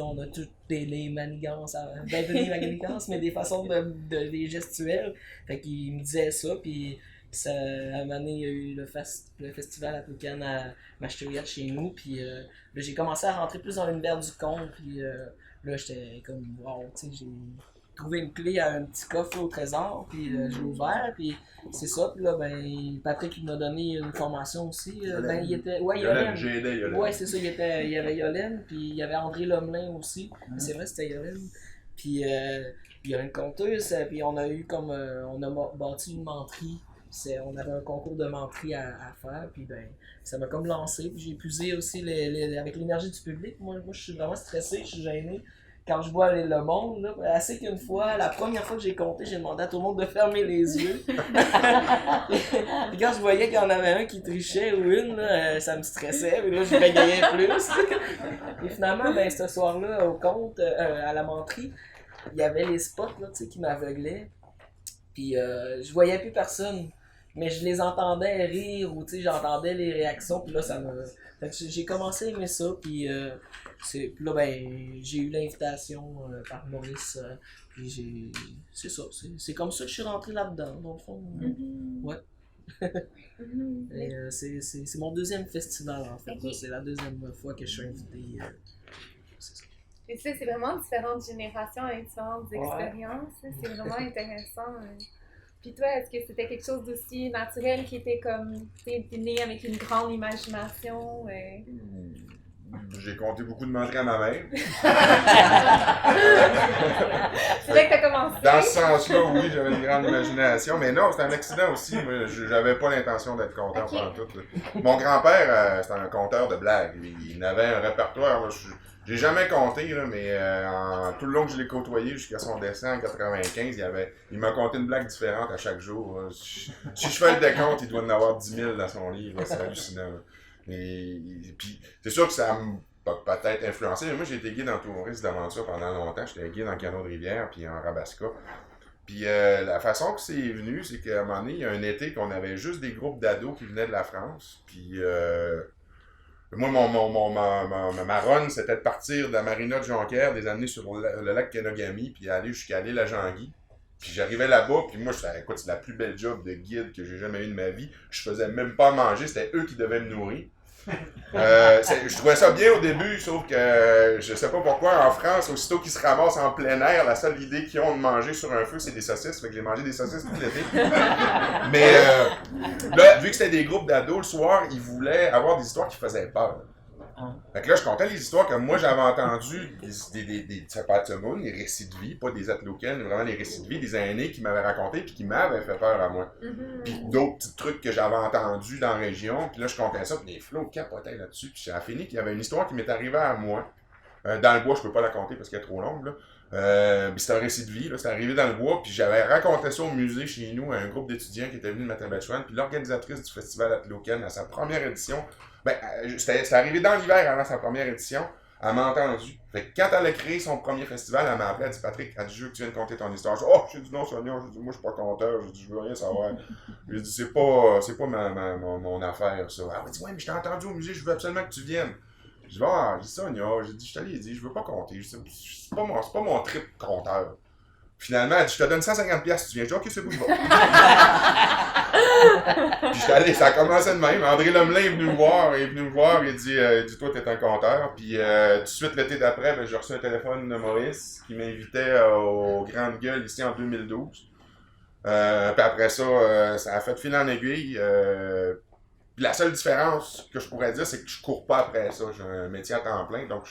Speaker 4: on a toutes les manigances, des manigances, mais des façons des gestuelles. Fait qu'ils me disaient ça, puis à un moment donné, il y a eu le festival à Toucan à Machetouyat chez nous, puis là, j'ai commencé à rentrer plus dans l'univers du conte, puis là, j'étais comme, wow, j'ai trouvé une clé à un petit coffre au trésor, puis je l'ai ouvert, puis c'est ça, puis là, Patrick il m'a donné une formation aussi, il était, Yolène.
Speaker 3: Yolène.
Speaker 4: Ouais, c'est ça, il y avait Yolène, puis il y avait André Lomelin aussi, c'est vrai, c'était Yolène. Puis il y a une conteuse, puis on a eu comme, on a bâti une menterie. On avait un concours de menterie à faire, puis ben, ça m'a comme lancé. Puis j'ai épuisé aussi avec l'énergie du public. Moi, je suis vraiment stressé, je suis gêné. Quand je vois le monde, là, assez qu'une fois, la première fois que j'ai compté, j'ai demandé à tout le monde de fermer les yeux. Puis quand je voyais qu'il y en avait un qui trichait ou une, là, ça me stressait, puis là je bégayais plus. Et finalement, ben, ce soir-là, au compte, à la menterie, il y avait les spots là, qui m'aveuglaient. Puis je voyais plus personne, mais je les entendais rire ou j'entendais les réactions, puis là ça me... Fait que j'ai commencé à aimer ça, puis puis là ben j'ai eu l'invitation par Maurice, puis c'est ça, c'est comme ça que je suis rentré là-dedans, dans le fond. Ouais. Et, c'est mon deuxième festival en fait, okay. C'est la deuxième fois que je suis invité. C'est ça.
Speaker 1: Et tu sais, c'est vraiment différentes générations avec différentes expériences. C'est vraiment intéressant. Puis toi, est-ce que c'était quelque chose d'aussi naturel qui était comme, t'es né avec une grande imagination?
Speaker 3: J'ai compté beaucoup de menteries à ma mère.
Speaker 1: C'est là que t'as commencé?
Speaker 3: Dans ce sens-là, oui, j'avais une grande imagination. Mais non, c'était un accident aussi. Moi, j'avais pas l'intention d'être conteur pendant tout. Mon grand-père, c'était un conteur de blagues. Il avait un répertoire. Là, j'ai jamais compté, là, mais tout le long que je l'ai côtoyé jusqu'à son décès en 95, il m'a conté une blague différente à chaque jour. Là. Si je fais le décompte, il doit en avoir 10 000 dans son livre. Là, c'est hallucinant. Là. Et puis, c'est sûr que ça m'a peut-être influencé, mais moi j'ai été guide en tourisme d'aventure pendant longtemps. J'étais guide en canot de rivière puis en Rabasca. Puis la façon que c'est venu, c'est qu'à un moment donné, il y a un été qu'on avait juste des groupes d'ados qui venaient de la France. Puis moi, ma run, c'était de partir de la marina de Jonquière, des amener sur le lac Kenogami, puis aller jusqu'à l'île à Jean-Guy. Puis j'arrivais là-bas, puis moi, écoute, c'est la plus belle job de guide que j'ai jamais eu de ma vie. Je faisais même pas manger, c'était eux qui devaient me nourrir. Je trouvais ça bien au début, sauf que je sais pas pourquoi, en France, aussitôt qu'ils se ramassent en plein air, la seule idée qu'ils ont de manger sur un feu, c'est des saucisses. Fait que j'ai mangé des saucisses tout l'été. Mais là, vu que c'était des groupes d'ados, le soir, ils voulaient avoir des histoires qui faisaient peur. Fait que là, je comptais les histoires que moi j'avais entendues, des Tsapatimoun, des récits de vie, pas des Atloken, mais vraiment des récits de vie, des aînés qui m'avaient raconté puis qui m'avaient fait peur à moi. Puis d'autres petits trucs que j'avais entendus dans la région, puis là je comptais ça, puis les flots capotaient là-dessus, puis ça a fini qu'il y avait une histoire qui m'est arrivée à moi. Dans le bois, je peux pas la compter parce qu'elle est trop longue, là. Puis c'était un récit de vie, là, c'était arrivé dans le bois, puis j'avais raconté ça au musée chez nous à un groupe d'étudiants qui était venu de Mattabachouane, puis l'organisatrice du festival Atloken à sa première édition. Ben, c'est arrivé dans l'hiver avant sa première édition. Elle m'a entendu. Fait que quand elle a créé son premier festival, elle m'a appelé, elle a dit Patrick, elle dit je veux que tu viennes conter ton histoire. J'ai dit non, Sonia, j'ai dit moi je suis pas conteur, j'ai dit je veux rien savoir. J'ai dit c'est pas mon affaire ça. Elle m'a dit ouais, mais je t'ai entendu au musée, je veux absolument que tu viennes. J'ai dit j'ai dit Sonia, j'ai dit je t'allais dit, je veux pas compter. C'est pas mon trip conteur. Finalement, elle dit, je te donne 150$, tu viens. Je dis, ok, c'est bon, je vais. Puis j'étais allé, ça a commencé de même. André Lemelin est venu me voir, il dit, toi, t'es un conteur. Puis tout de suite, l'été d'après, j'ai reçu un téléphone de Maurice qui m'invitait aux Grandes Gueules ici en 2012. Puis après ça, ça a fait fil en aiguille. Puis la seule différence que je pourrais dire, c'est que je cours pas après ça. J'ai un métier à temps plein, donc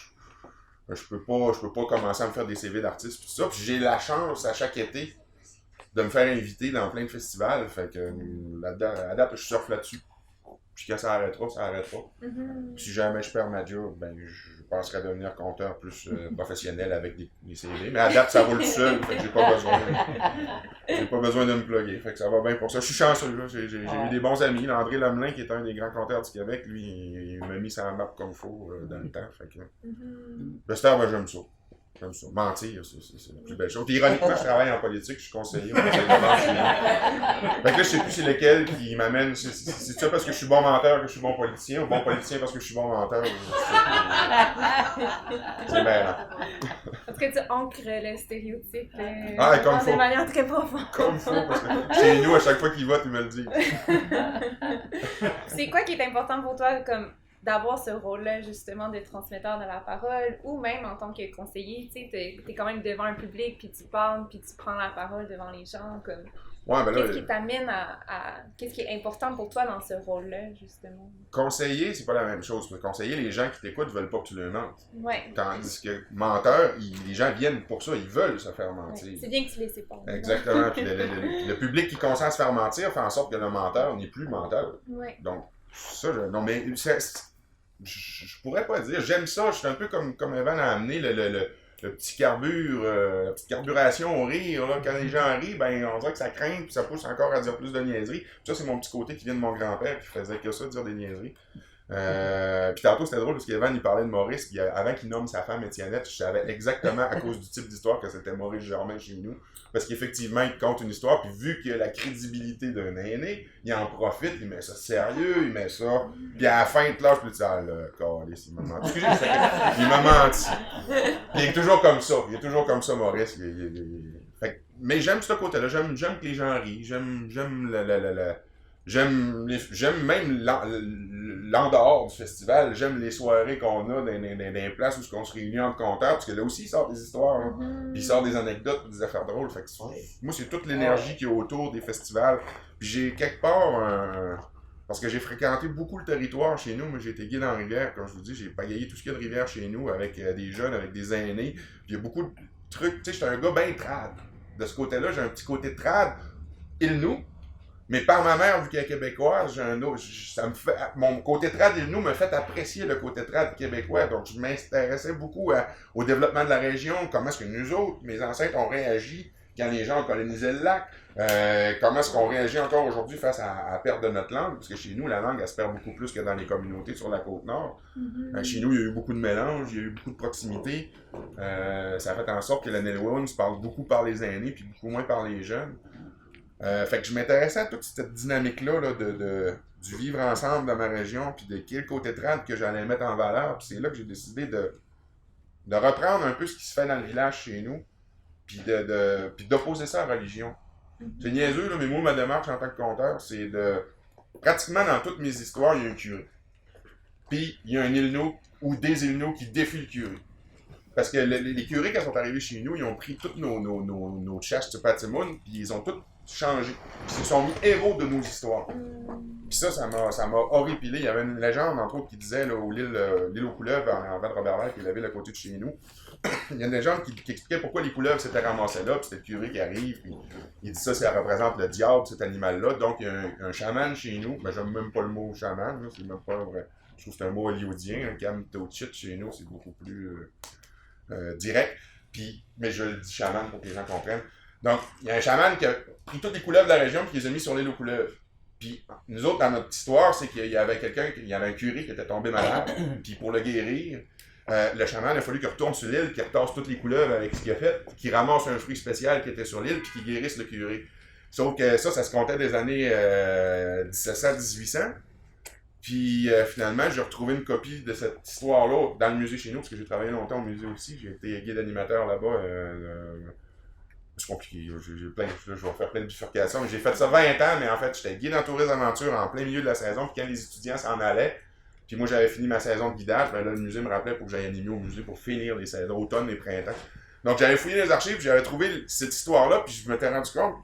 Speaker 3: je peux pas commencer à me faire des CV d'artistes, tout ça. Puis j'ai la chance à chaque été de me faire inviter dans plein de festivals. Fait que à date, je surfe là-dessus. Puis quand ça arrêtera, ça arrêtera. Puis si jamais je perds ma job, ben je penserais à devenir conteur plus professionnel avec des CV. Mais à date, ça roule tout seul. Fait que j'ai pas besoin de me plugger. Fait que ça va bien pour ça. Je suis chanceux, là. J'ai eu des bons amis. Là, André Lemelin, qui est un des grands conteurs du Québec, lui, il m'a mis sa map comme il faut dans le temps. Fait que j'espère que j'aime ça. Comme ça. Mentir, c'est la plus belle chose. Puis ironiquement, je travaille en politique, je suis conseiller. Fait que là, je sais plus c'est lequel qui m'amène. C'est ça parce que je suis bon menteur que je suis bon politicien, ou bon politicien parce que je suis bon menteur. C'est mêlant.
Speaker 1: Est-ce que tu ancres le stéréotype
Speaker 3: de
Speaker 1: manière très profonde?
Speaker 3: Comme faut, parce que chez nous, à chaque fois qu'ils votent, ils me le disent.
Speaker 1: C'est quoi qui est important pour toi, comme d'avoir ce rôle-là, justement, de transmetteur de la parole, ou même en tant que conseiller, tu sais, t'es quand même devant un public, puis tu parles, puis tu prends la parole devant les gens, comme...
Speaker 3: Ouais, ben là,
Speaker 1: Qu'est-ce qui t'amène qu'est-ce qui est important pour toi dans ce rôle-là, justement?
Speaker 3: conseiller, c'est pas la même chose. Conseiller, les gens qui t'écoutent veulent pas que tu leur mentes.
Speaker 1: Ouais.
Speaker 3: Tandis que menteur, les gens viennent pour ça, ils veulent se faire mentir.
Speaker 1: Ouais. C'est bien que tu les sépares.
Speaker 3: Exactement. Puis le public qui consent à se faire mentir fait en sorte que le menteur n'est plus menteur.
Speaker 1: Ouais.
Speaker 3: Donc, ça, non, mais je pourrais pas dire. J'aime ça. Je suis un peu comme Evan a amené le petit carbure, la petite carburation au rire. Là. Quand les gens rient, ben, on dirait que ça craint puis ça pousse encore à dire plus de niaiseries. Ça, c'est mon petit côté qui vient de mon grand-père qui faisait que ça, dire des niaiseries. Puis tantôt, c'était drôle parce qu'Evan, il parlait de Maurice, puis avant qu'il nomme sa femme Étiennette, je savais exactement à cause du type d'histoire que c'était Maurice Germain chez nous. Parce qu'effectivement, il compte une histoire, puis vu qu'il a la crédibilité d'un aîné, il en profite, il met ça sérieux, il met ça. Puis à la fin de l'âge, je me dis, ah là, câlisse, il m'a menti. Excusez, il m'a menti. Puis il est toujours comme ça, Maurice. Mais j'aime ce côté-là, j'aime que les gens rient, j'aime même l'en dehors du festival, j'aime les soirées qu'on a dans les places où on se réunit entre compteurs, parce que là aussi, il sort des histoires, hein. Puis il sort des anecdotes, des affaires drôles. Fait que moi, c'est toute l'énergie qui est autour des festivals. Puis j'ai quelque part parce que j'ai fréquenté beaucoup le territoire chez nous. Moi, j'ai été guide en rivière, comme je vous dis, j'ai pagayé tout ce qu'il y a de rivière chez nous, avec des jeunes, avec des aînés. Puis il y a beaucoup de trucs, tu sais, j'étais un gars bien trad. De ce côté-là, j'ai un petit côté trad, il-nous. Mais par ma mère, vu qu'elle est québécoise, j'ai un autre, mon côté trad il nous me fait apprécier le côté trad québécois. Donc, je m'intéressais beaucoup au développement de la région, comment est-ce que nous autres, mes ancêtres, ont réagi quand les gens ont colonisé le lac, comment est-ce qu'on réagit encore aujourd'hui face à la perte de notre langue, parce que chez nous, la langue, elle se perd beaucoup plus que dans les communautés sur la Côte-Nord. Chez nous, il y a eu beaucoup de mélange, il y a eu beaucoup de proximité. Ça a fait en sorte que le Nilwauns se parle beaucoup par les aînés, puis beaucoup moins par les jeunes. Fait que je m'intéressais à toute cette dynamique-là là, du vivre ensemble dans ma région, puis de quel côté trad que j'allais mettre en valeur. Puis c'est là que j'ai décidé de reprendre un peu ce qui se fait dans le village chez nous, puis d'opposer ça à la religion. C'est niaiseux, là, mais moi, ma démarche en tant que conteur, c'est de... Pratiquement dans toutes mes histoires, il y a un curé. Puis il y a un Ilno ou des Ilnos qui défient le curé. Parce que les curés, quand ils sont arrivés chez nous, ils ont pris toutes nos chasses de patrimoine, puis ils ont toutes changé. Puis ils se sont mis héros de nos histoires. Puis ça m'a horripilé. Il y avait une légende, entre autres, qui disait, là, l'île aux couleuvres, en avant de Robert-Vert, qui est la ville à côté de chez nous. Il y a une légende qui expliquait pourquoi les couleuvres s'étaient ramassées là, puis c'était le curé qui arrive, puis il dit ça représente le diable, cet animal-là. Donc il y a un chaman chez nous, mais j'aime même pas le mot chaman, là, c'est même pas vrai. Je trouve que c'est un mot hollywoodien, un Kamtochit chez nous, c'est beaucoup plus direct. Puis, mais je le dis chaman pour que les gens comprennent. Donc, il y a un chaman qui a pris toutes les couleuvres de la région puis qui les a mis sur l'île aux couleuvres. Puis, nous autres, dans notre histoire, c'est qu'il y avait il y avait un curé qui était tombé malade, puis pour le guérir, le chaman a fallu qu'il retourne sur l'île, qu'il retasse toutes les couleuvres avec ce qu'il a fait, qu'il ramasse un fruit spécial qui était sur l'île, puis qu'il guérisse le curé. Sauf que ça se comptait des années 1700-1800. Puis finalement, j'ai retrouvé une copie de cette histoire-là dans le musée chez nous, parce que j'ai travaillé longtemps au musée aussi. J'ai été guide animateur là-bas. C'est compliqué. Je vais faire plein de bifurcations. J'ai fait ça 20 ans, mais en fait, j'étais guide en tourisme aventure en plein milieu de la saison. Puis quand les étudiants s'en allaient, puis moi j'avais fini ma saison de guidage, ben là, le musée me rappelait pour que j'aille animer au musée pour finir les saisons automne et printemps. Donc j'avais fouillé les archives, j'avais trouvé cette histoire-là, puis je m'étais rendu compte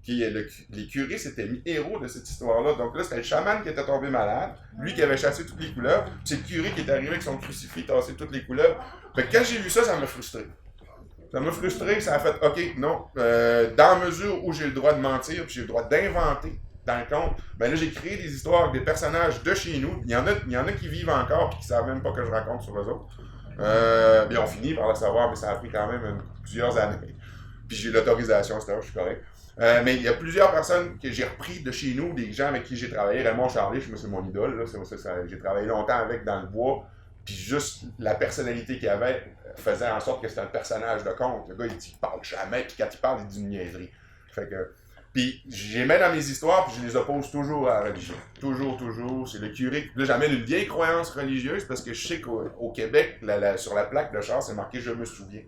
Speaker 3: que les curés s'étaient mis héros de cette histoire-là. Donc là, c'était le chaman qui était tombé malade, lui qui avait chassé toutes les couleuvres, puis c'est le curé qui est arrivé avec son crucifix, tassé toutes les couleuvres. Fait que quand j'ai vu ça, ça m'a frustré. Ça m'a frustré, ça a fait, OK, non, dans la mesure où j'ai le droit de mentir, puis j'ai le droit d'inventer dans le conte, ben là, j'ai créé des histoires avec des personnages de chez nous. Il y en a qui vivent encore et qui ne savent même pas que je raconte sur eux autres. Puis on finit par le savoir, mais ça a pris quand même plusieurs années. Puis j'ai l'autorisation, etc., je suis correct. Mais il y a plusieurs personnes que j'ai repris de chez nous, des gens avec qui j'ai travaillé. Raymond Charlet, c'est mon idole, là, j'ai travaillé longtemps avec dans le bois. Puis juste la personnalité qu'il avait faisait en sorte que c'était un personnage de conte. Le gars, il parle jamais, puis quand il parle, il dit une niaiserie. Fait que... Puis, je les mets dans mes histoires, puis je les oppose toujours à la religion. Toujours. C'est le curé. Là, j'amène une vieille croyance religieuse, parce que je sais qu'au Québec, sur la plaque de char, c'est marqué « Je me souviens ».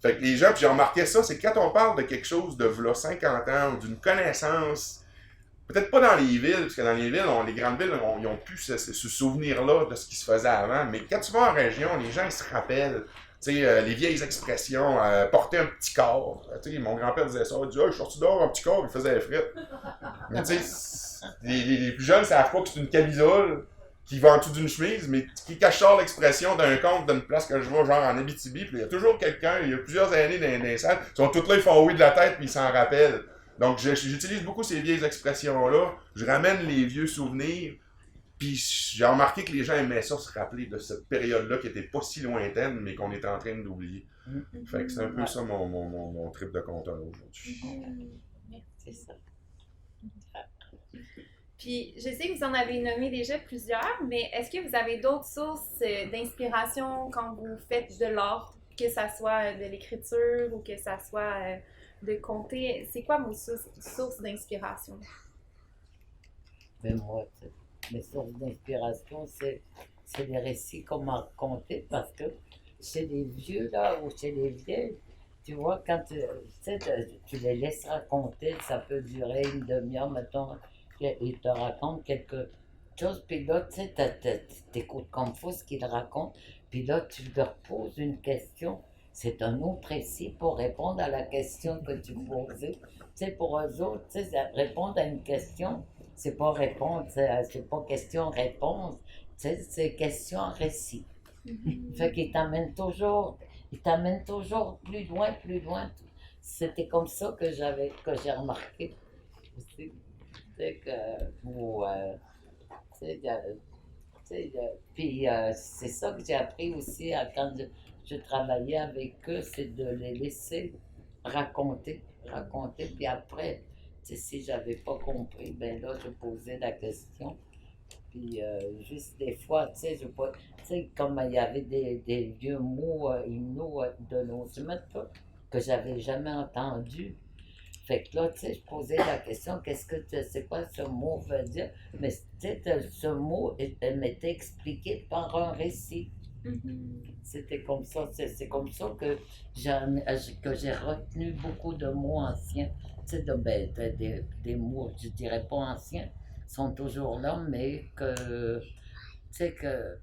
Speaker 3: Fait que les gens, puis j'ai remarqué ça, c'est quand on parle de quelque chose de v'là 50 ans, ou d'une connaissance, peut-être pas dans les villes, parce que dans les villes, les grandes villes, ils ont plus ce souvenir-là de ce qui se faisait avant, mais quand tu vas en région, les gens, ils se rappellent Tu sais, les vieilles expressions, porter un petit corps. Tu sais, mon grand-père disait ça, il dit, ah, je suis sorti dehors, un petit corps, il faisait les frites. Mais tu sais, les plus jeunes savent pas que c'est une camisole qui va en dessous d'une chemise, mais qui cache l'expression d'un compte d'une place que je vois, genre en Abitibi, puis il y a toujours quelqu'un, il y a plusieurs années dans les salles, ils sont tous là, ils font oui de la tête, puis ils s'en rappellent. Donc j'utilise beaucoup ces vieilles expressions-là, je ramène les vieux souvenirs, puis j'ai remarqué que les gens aimaient ça, se rappeler de cette période-là qui était pas si lointaine, mais qu'on était en train d'oublier. Fait que c'est un peu ça mon trip de conteur aujourd'hui.
Speaker 2: C'est ça.
Speaker 1: Puis, je sais que vous en avez nommé déjà plusieurs, mais est-ce que vous avez d'autres sources d'inspiration quand vous faites de l'art, que ça soit de l'écriture ou que ça soit de compter? C'est quoi vos sources d'inspiration?
Speaker 2: Mais moi, mes sources d'inspiration, c'est les récits qu'on m'a racontés parce que chez les vieux, là, ou chez les vieilles, tu vois, quand tu les laisses raconter, ça peut durer une demi-heure, mettons, ils te racontent quelque chose, puis là, tu sais, t'écoutes comme fou ce qu'ils racontent, puis là, tu leur poses une question, c'est un autre récit pour répondre à la question que tu posais. Tu sais, pour eux autres, tu sais, répondre à une question, c'est pas répondre, c'est pas question-réponse, tu sais, c'est question-récit. Fait qu'ils t'amènent toujours plus loin, plus loin. C'était comme ça que j'ai remarqué aussi. Puis c'est ça que j'ai appris aussi quand je travaillais avec eux, c'est de les laisser raconter, puis après, si j'avais pas compris, ben là, je posais la question. Puis juste des fois, tu sais, comme il y avait des vieux mots hymnos de nos humains que j'avais jamais entendus. Fait que là, tu sais, je posais la question, c'est quoi ce mot veut dire? Mais tu sais, ce mot, elle m'était expliqué par un récit. C'était comme ça, c'est comme ça que j'ai retenu beaucoup de mots anciens. Tu sais, des mots, je dirais pas anciens, sont toujours là, mais que, tu sais, que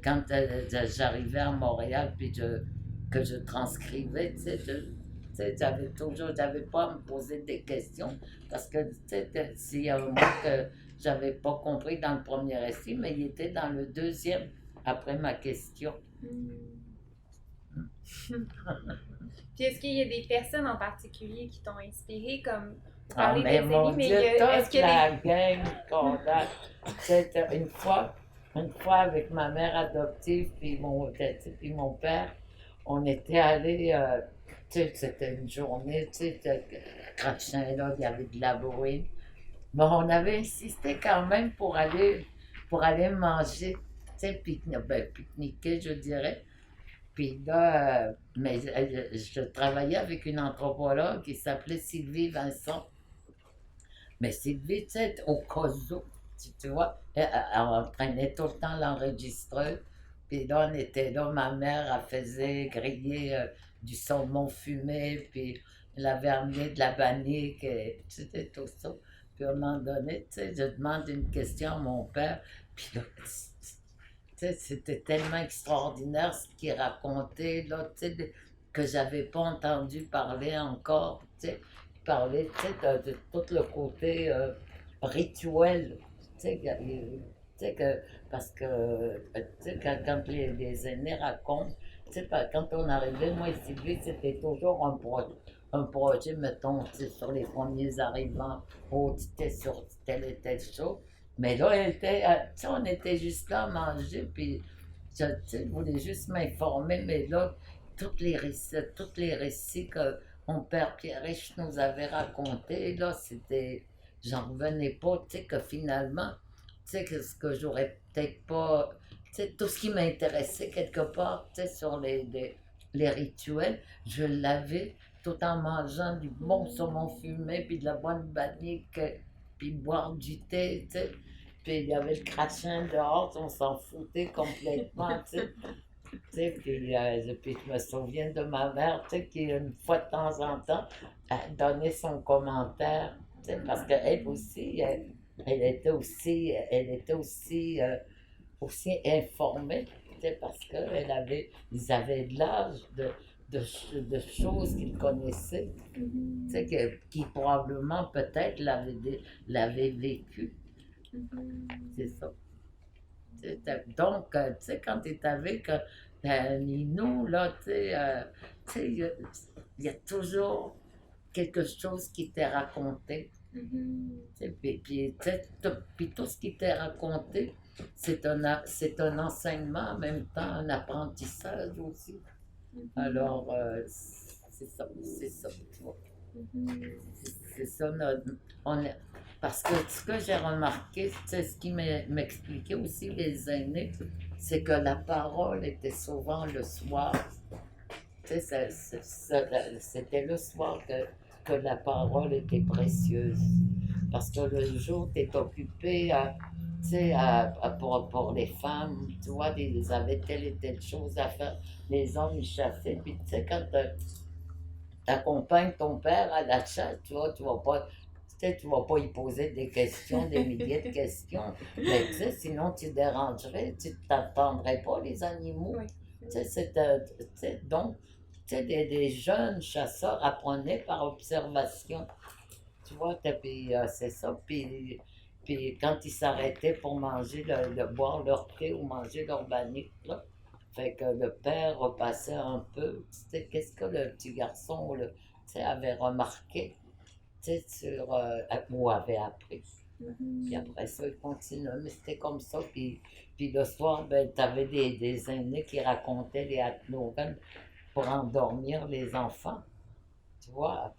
Speaker 2: quand j'arrivais à Montréal, puis que je transcrivais, tu sais, j'avais pas à me poser des questions, parce que, tu sais, s'il y a un mot que j'avais pas compris dans le premier récit, mais il était dans le deuxième, après ma question.
Speaker 1: Puis est-ce qu'il y a des personnes en particulier qui t'ont inspiré, comme vous
Speaker 2: Ah,
Speaker 1: parlez
Speaker 2: mais
Speaker 1: des
Speaker 2: mon
Speaker 1: amis, mais
Speaker 2: Dieu,
Speaker 1: est-ce
Speaker 2: toute
Speaker 1: qu'il y a des...
Speaker 2: la gang qu'on a. C'était une fois avec ma mère adoptive puis mon père, on était allés, tu sais, c'était une journée, tu sais, crachin, là, il y avait de la bruine. Mais on avait insisté quand même pour aller manger, tu sais, pique-niquer, je dirais. Puis là, mais je travaillais avec une anthropologue qui s'appelait Sylvie Vincent. Mais Sylvie, tu sais, au cas où, tu vois, elle entraînait tout le temps l'enregistreuse. Puis là, on était là, ma mère, elle faisait griller du saumon fumé, puis elle avait amené de la bannique, et, tu sais, tout ça. Puis à un moment donné, tu sais, je demande une question à mon père, puis là, tu sais, c'était tellement extraordinaire ce qu'il racontait, là, tu sais, que j'avais pas entendu parler encore, tu sais. Il parlait, tu sais, de tout le côté rituel, tu sais, parce que, tu sais, quand les aînés racontent, tu sais, quand on arrivait, moi et Sylvie, c'était toujours un projet, mettons, tu sais, sur les premiers arrivants, oh, tu étais sur telle et telle chose. Mais là, tu sais, on était juste là à manger, puis tu sais, je voulais juste m'informer, mais là, tous les récits que mon père Pierre-Riche nous avait racontés, là, c'était, j'en revenais pas, tu sais, que finalement, tu sais, que ce que j'aurais peut-être pas, tu sais, tout ce qui m'intéressait quelque part, tu sais, sur les rituels, je l'avais tout en mangeant du bon saumon fumé, puis de la bonne bannique, puis boire du thé, tu sais. Puis il y avait le crachin dehors, on s'en foutait complètement, tu sais. Puis je me souviens de ma mère, tu sais, qui une fois de temps en temps, elle donnait son commentaire, tu sais, parce qu'elle aussi, elle était aussi informée. c'était parce ils avaient de l'âge de choses qu'ils connaissaient, tu sais, qui probablement peut-être l'avaient vécu. C'est ça. Donc, tu sais, quand tu es avec Ninou, là, tu sais, il y a toujours quelque chose qui t'est raconté. Puis tout ce qui t'est raconté, c'est un enseignement, en même temps un apprentissage aussi. Alors, c'est ça, tu vois. C'est ça, parce que ce que j'ai remarqué, c'est ce qui m'expliquait aussi les aînés, c'est que la parole était souvent le soir. Tu sais, c'était le soir que la parole était précieuse. Parce que le jour, tu es occupé tu sais, pour les femmes, tu vois, ils avaient telle et telle chose à faire. Les hommes, ils chassaient. Puis, tu sais, quand tu accompagnes ton père à la chasse, tu vois, tu vas pas y poser des questions, des milliers de questions. Mais, tu sais, sinon, tu dérangerais, tu t'attendrais pas, les animaux.
Speaker 1: Oui.
Speaker 2: Tu sais, donc, tu sais, des jeunes chasseurs apprenaient par observation. Tu vois, puis c'est ça. Puis quand ils s'arrêtaient pour manger, boire leur thé ou manger leur bannique, là, fait que le père repassait un peu. Tu sais, qu'est-ce que le petit garçon tu sais, avait remarqué, tu sais, ou avait appris. Puis après ça, il continuait, mais c'était comme ça. Puis le soir, ben, tu avais des aînés qui racontaient les Hatlogans pour endormir les enfants. Tu vois,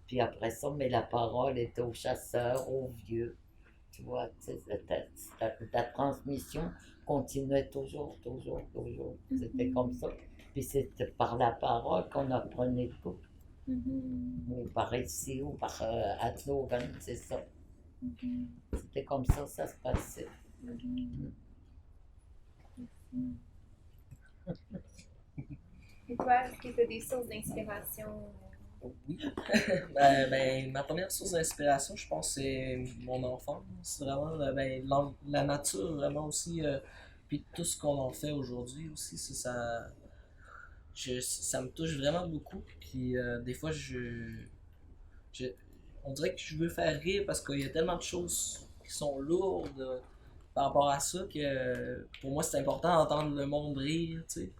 Speaker 2: puis après ça, mais la parole était aux chasseurs, aux vieux. Tu vois, tu sais, ta transmission continuait toujours. C'était comme ça. Puis c'était par la parole qu'on apprenait tout. Ou par récit, ou par Hatlogans, c'est ça. C'était comme ça se passait.
Speaker 1: Et toi, est-ce que tu as des sources d'inspiration?
Speaker 4: Oui. Ma première source d'inspiration, je pense, c'est mon enfance. C'est vraiment la nature, vraiment aussi. Puis tout ce qu'on en fait aujourd'hui aussi, ça me touche vraiment beaucoup. Puis des fois, on dirait que je veux faire rire parce qu'il y a tellement de choses qui sont lourdes par rapport à ça que pour moi, c'est important d'entendre le monde rire, tu sais.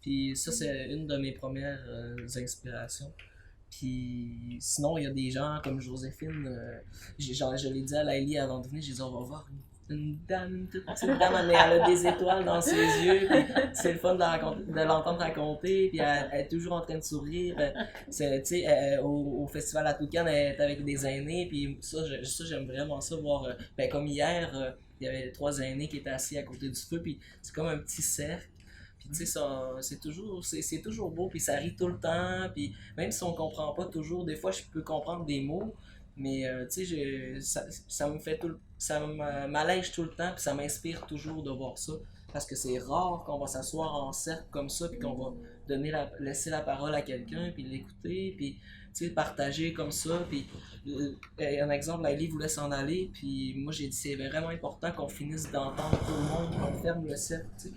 Speaker 4: Puis ça, c'est une de mes premières inspirations. Puis sinon, il y a des gens comme Joséphine, je l'ai dit à Laïli avant de venir, j'ai dit on va voir une toute petite dame, mais elle a des étoiles dans ses yeux, puis c'est le fun de l'entendre raconter, puis elle est toujours en train de sourire. Au festival à Toucan, elle est avec des aînés, puis ça j'aime vraiment ça, voir, comme hier, il y avait 3 aînés qui étaient assis à côté du feu, puis c'est comme un petit cercle. Puis tu sais, c'est toujours beau, puis ça rit tout le temps, puis même si on comprend pas toujours, des fois je peux comprendre des mots, mais tu sais, ça m'allège tout le temps, puis ça m'inspire toujours de voir ça, parce que c'est rare qu'on va s'asseoir en cercle comme ça, puis qu'on va laisser la parole à quelqu'un, puis l'écouter, puis tu sais, partager comme ça, puis un exemple, Laïli voulait s'en aller, puis moi j'ai dit c'est vraiment important qu'on finisse d'entendre tout le monde, qu'on ferme le cercle, tu sais.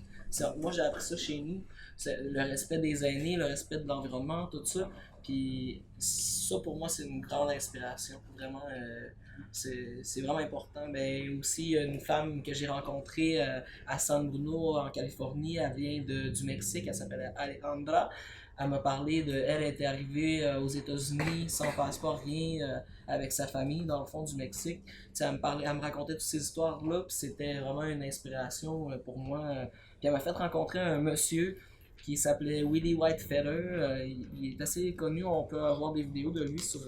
Speaker 4: Moi, j'ai appris ça chez nous, le respect des aînés, le respect de l'environnement, tout ça. Puis ça, pour moi, c'est une grande inspiration. Vraiment, c'est vraiment important. Mais aussi, une femme que j'ai rencontrée à San Bruno, en Californie, elle vient du Mexique, elle s'appelle Alejandra. Elle m'a parlé elle était arrivée aux États-Unis sans passeport, rien, avec sa famille, dans le fond du Mexique. Elle me racontait toutes ces histoires-là, puis c'était vraiment une inspiration pour moi. Puis elle m'a fait rencontrer un monsieur qui s'appelait Willie Whitefeather. Il est assez connu, on peut avoir des vidéos de lui sur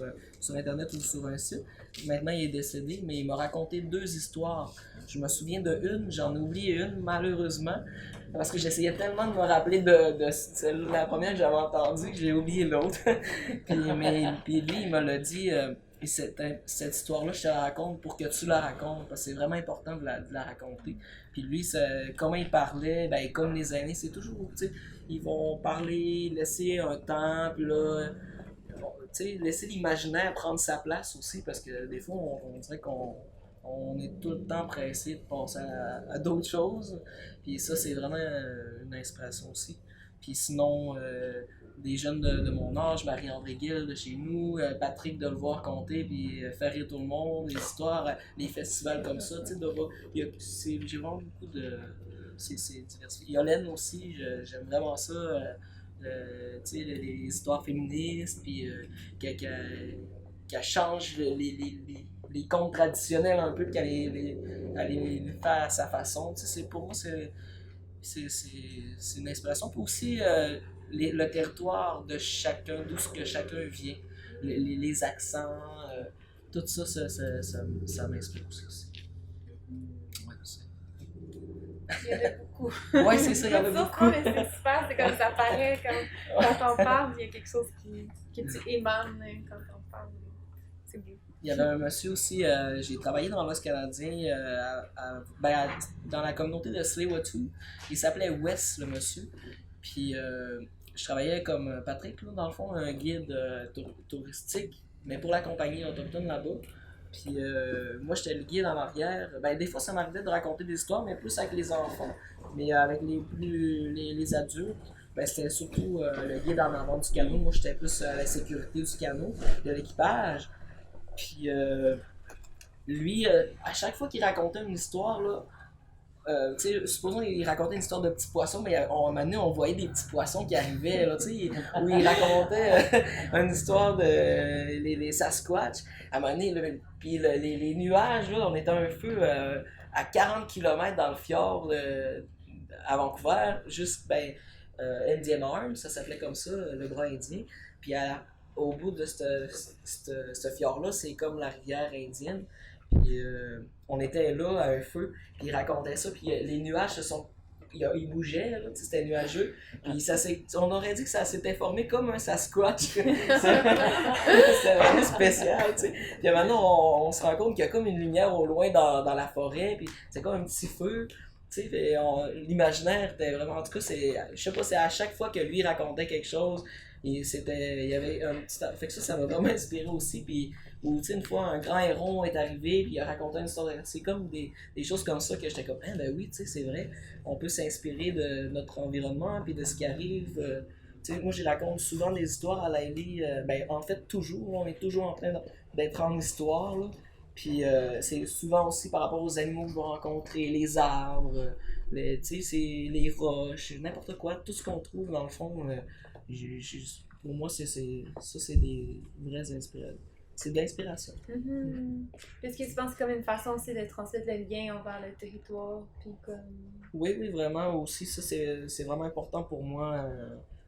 Speaker 4: Internet ou sur un site. Maintenant, il est décédé, mais il m'a raconté 2 histoires. Je me souviens de une, j'en ai oublié une, malheureusement, parce que j'essayais tellement de me rappeler de la première que j'avais entendue que j'ai oublié l'autre. puis lui, il me l'a dit... Et cette histoire-là, je te la raconte pour que tu la racontes, parce que c'est vraiment important de la raconter. Puis lui, comment il parlait, comme les aînés, c'est toujours, tu sais, ils vont parler, laisser un temps, puis là, tu sais, laisser l'imaginaire prendre sa place aussi, parce que des fois, on dirait qu'on on est tout le temps pressé de passer à d'autres choses. Puis ça, c'est vraiment une inspiration aussi. Puis sinon, des jeunes de mon âge, Marie-André Gill de chez nous, Patrick de le voir compter, puis faire rire tout le monde, les histoires, les festivals comme ça, tu sais, j'ai vraiment beaucoup de... C'est diversifié. Yolène aussi, j'aime vraiment ça, tu sais, les histoires féministes, puis qu'elle change les contes traditionnels un peu, qu'elle les fait à sa façon, tu sais, pour moi, c'est une inspiration. Puis aussi, le territoire de chacun, d'où ce que chacun vient, les accents, tout ça, ça m'inspire aussi. Ouais,
Speaker 1: il y en a beaucoup.
Speaker 4: Ouais, c'est ça, il y en a beaucoup.
Speaker 1: Mais c'est super, c'est comme ça paraît, quand on parle, il y a quelque chose que tu émanes quand on parle. C'est beau.
Speaker 4: Il y avait un monsieur aussi, j'ai travaillé dans l'Ouest canadien, dans la communauté de Tsleil-Waututh. Il s'appelait Wes, le monsieur. Puis je travaillais comme Patrick, là, dans le fond, un guide touristique, mais pour la compagnie autochtone là-bas. Puis moi, j'étais le guide en arrière. Des fois, ça m'arrivait de raconter des histoires, mais plus avec les enfants. Mais avec les adultes, c'était surtout le guide en avant du canot. Moi, j'étais plus à la sécurité du canot, de l'équipage. Puis lui, à chaque fois qu'il racontait une histoire, là, supposons qu'il racontait une histoire de petits poissons, mais à un moment donné, on voyait des petits poissons qui arrivaient, là, où il racontait une histoire de les Sasquatch. À un moment donné, puis les nuages, là, on était à un feu à 40 km dans le fjord à Vancouver, juste, Indian Arm, ça s'appelait comme ça, le bras indien. Puis au bout de ce fjord-là, c'est comme la rivière indienne. Puis on était là à un feu, puis il racontait ça, puis les nuages ils bougeaient, là, c'était nuageux, puis on aurait dit que ça s'était formé comme un Sasquatch. C'était vraiment spécial, tu sais. Puis maintenant, on se rend compte qu'il y a comme une lumière au loin dans la forêt, puis c'est comme un petit feu. L'imaginaire était vraiment, en tout cas, je sais pas, c'est à chaque fois que lui racontait quelque chose, il y avait un petit... Fait que ça m'a vraiment inspiré aussi, puis où, tu sais, une fois, un grand héron est arrivé, puis il a raconté une histoire, c'est comme des choses comme ça que j'étais comme, oui, tu sais, c'est vrai, on peut s'inspirer de notre environnement, puis de ce qui arrive, tu sais, moi, je raconte souvent des histoires à Laëlie, en fait, toujours, on est toujours en train d'être en histoire, là. Puis c'est souvent aussi par rapport aux animaux que je vais rencontrer, les arbres, les roches, n'importe quoi, tout ce qu'on trouve dans le fond. Pour moi, c'est des vraies inspirations. C'est de l'inspiration.
Speaker 1: Mm-hmm. Est-ce que tu penses que c'est comme une façon aussi de transmettre le lien envers le territoire? Puis comme...
Speaker 4: Oui, vraiment aussi, ça c'est vraiment important pour moi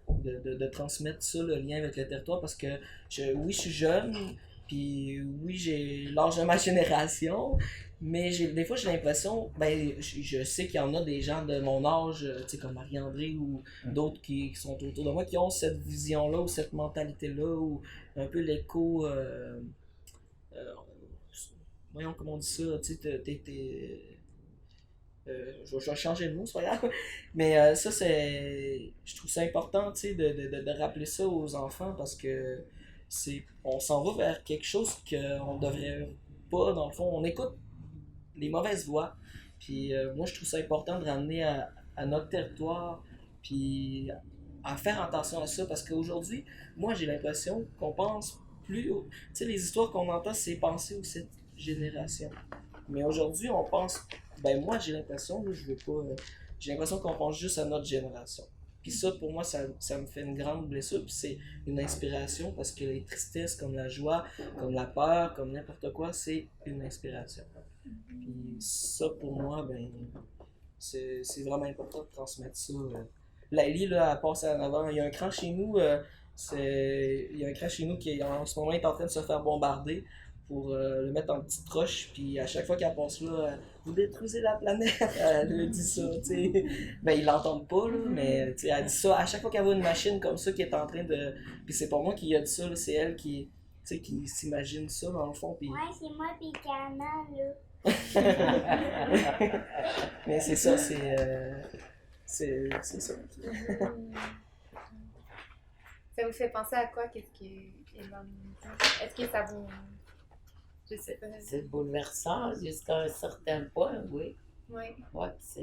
Speaker 4: de transmettre ça, le lien avec le territoire, parce que je suis jeune. Puis oui, j'ai l'âge de ma génération, mais des fois j'ai l'impression, je sais qu'il y en a des gens de mon âge, tu sais, comme Marie-André ou d'autres qui sont autour de moi, qui ont cette vision-là ou cette mentalité-là, ou un peu l'écho, voyons comment on dit ça, tu sais, je vais changer de mot, c'est pas grave. Mais ça, je trouve ça important, tu sais, de rappeler ça aux enfants, parce que on s'en va vers quelque chose qu'on devrait pas, dans le fond. On écoute les mauvaises voix. Puis moi, je trouve ça important de ramener à notre territoire, puis à faire attention à ça, parce qu'aujourd'hui, moi, j'ai l'impression qu'on pense plus... Tu sais, les histoires qu'on entend, c'est penser aux cette génération. Mais aujourd'hui, on pense... moi, j'ai l'impression, là, j'ai l'impression qu'on pense juste à notre génération. Puis ça, pour moi, ça me fait une grande blessure, puis c'est une inspiration, parce que les tristesses, comme la joie, comme la peur, comme n'importe quoi, c'est une inspiration. Puis ça, pour moi, c'est vraiment important de transmettre ça. Laëlie, là, elle passe en avant. Il y a un cran chez nous, qui, en ce moment, est en train de se faire bombarder pour le mettre en petite roche, puis à chaque fois qu'elle passe là, vous détruisez la planète, elle dit ça, tu sais. Ils l'entendent pas, là, mais elle dit ça à chaque fois qu'elle voit une machine comme ça qui est en train de... Puis c'est pas moi qui a dit ça, là, c'est elle qui s'imagine ça dans le fond, puis...
Speaker 5: Ouais, c'est moi pis Cana, là.
Speaker 4: Mais c'est ça, c'est ça.
Speaker 1: Ça vous fait penser à quoi? Qu'est-ce qui est dans le... Est-ce que ça vous... Je sais pas.
Speaker 2: C'est bouleversant jusqu'à un certain point, oui.
Speaker 1: Oui.
Speaker 2: Ouais, je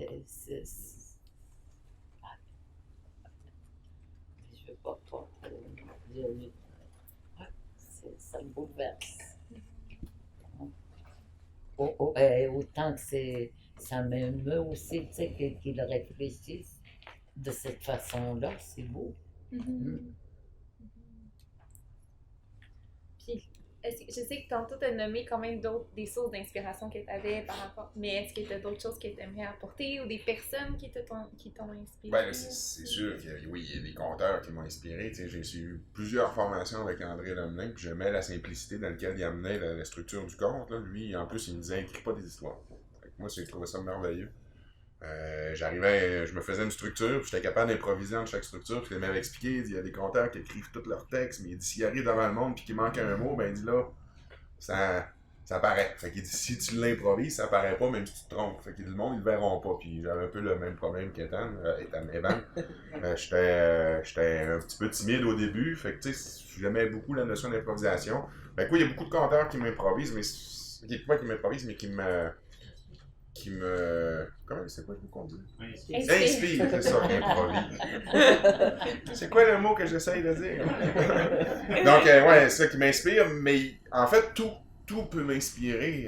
Speaker 2: veux pas ouais, ça me bouleverse. Autant que ça m'émeut aussi, tu sais, qu'ils réfléchissent de cette façon-là, c'est beau.
Speaker 1: Puis, je sais que tantôt tu as nommé quand même des sources d'inspiration que tu avais par rapport. Mais est-ce que tu as d'autres choses que tu aimerais apporter ou des personnes qui t'ont inspiré?
Speaker 3: Ben, c'est sûr qu'il oui, il y a des conteurs qui m'ont inspiré. Tu sais, j'ai suivi plusieurs formations avec André Lemelin, puis j'aimais la simplicité dans laquelle il amenait la structure du conte. Là. Lui, en plus, il me disait écris pas des histoires. Fait que moi, j'ai trouvé ça merveilleux. Je me faisais une structure, puis j'étais capable d'improviser entre chaque structure, puis il m'avait expliqué, il y a des conteurs qui écrivent tous leurs textes, mais il dit s'il arrive devant le monde puis qu'il manque un mot, ben il dit là, ça paraît. Fait qu'il dit si tu l'improvises, ça paraît pas, même si tu te trompes. Fait qu'il dit le monde, ils le verront pas, puis j'avais un peu le même problème qu'Ethan, Evan. J'étais un petit peu timide au début, fait que tu sais, j'aimais beaucoup la notion d'improvisation. Fait que oui, il y a beaucoup de conteurs qui m'improvisent, mais qui me... Comment c'est quoi le mot qu'on dit? Inspire, c'est ça, improvise. C'est quoi le mot que j'essaye de dire? Donc, ouais, c'est ça qui m'inspire, mais en fait, tout peut m'inspirer.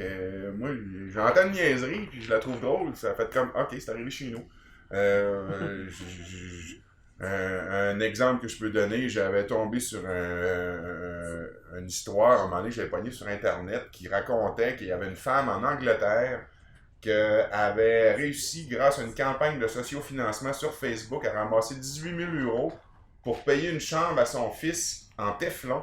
Speaker 3: Moi, j'entends une niaiserie, puis je la trouve drôle, ça fait comme, ok, c'est arrivé chez nous. Un exemple que je peux donner, j'avais tombé sur une histoire, à un moment donné, j'avais pogné sur Internet, qui racontait qu'il y avait une femme en Angleterre qui avait réussi, grâce à une campagne de sociofinancement sur Facebook, à ramasser 18 000 € pour payer une chambre à son fils en téflon.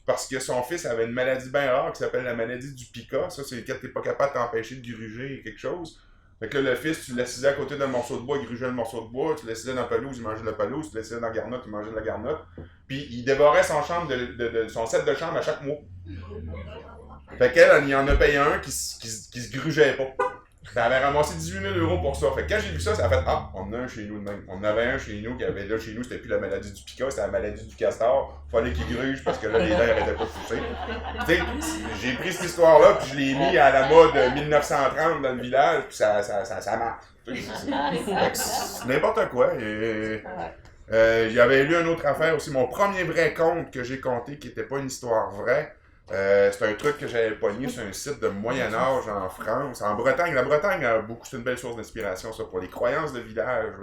Speaker 3: Parce que son fils avait une maladie bien rare qui s'appelle la maladie du pica. Ça, c'est quand t'es pas capable de t'empêcher de gruger quelque chose. Fait que là, le fils, tu l'assisais à côté d'un morceau de bois, il grugeait le morceau de bois. Tu l'assisais dans la pelouse, il mangeait de la pelouse. Tu l'assisais dans la garnotte, il mangeait de la garnotte. Puis il dévorait son set de chambre à chaque mois. Fait qu'elle, il en a payé un qui se grugeait pas. Elle avait ramassé 18 000 € pour ça. Fait que quand j'ai vu ça, ça a fait ah, on en a un chez nous de même. On en avait un chez nous qui avait là chez nous, c'était plus la maladie du pica, c'était la maladie du castor. Fallait qu'il gruge parce que là, les dents arrêtaient pas de pousser. Tu sais, j'ai pris cette histoire-là, puis je l'ai mis à la mode 1930 dans le village, puis ça marche. C'est n'importe quoi. J'avais lu une autre affaire aussi. Mon premier vrai conte que j'ai conté, qui n'était pas une histoire vraie, c'est un truc que j'avais pogné sur un site de Moyen-Âge en France, en Bretagne. La Bretagne a beaucoup, c'est une belle source d'inspiration, ça, pour les croyances de village.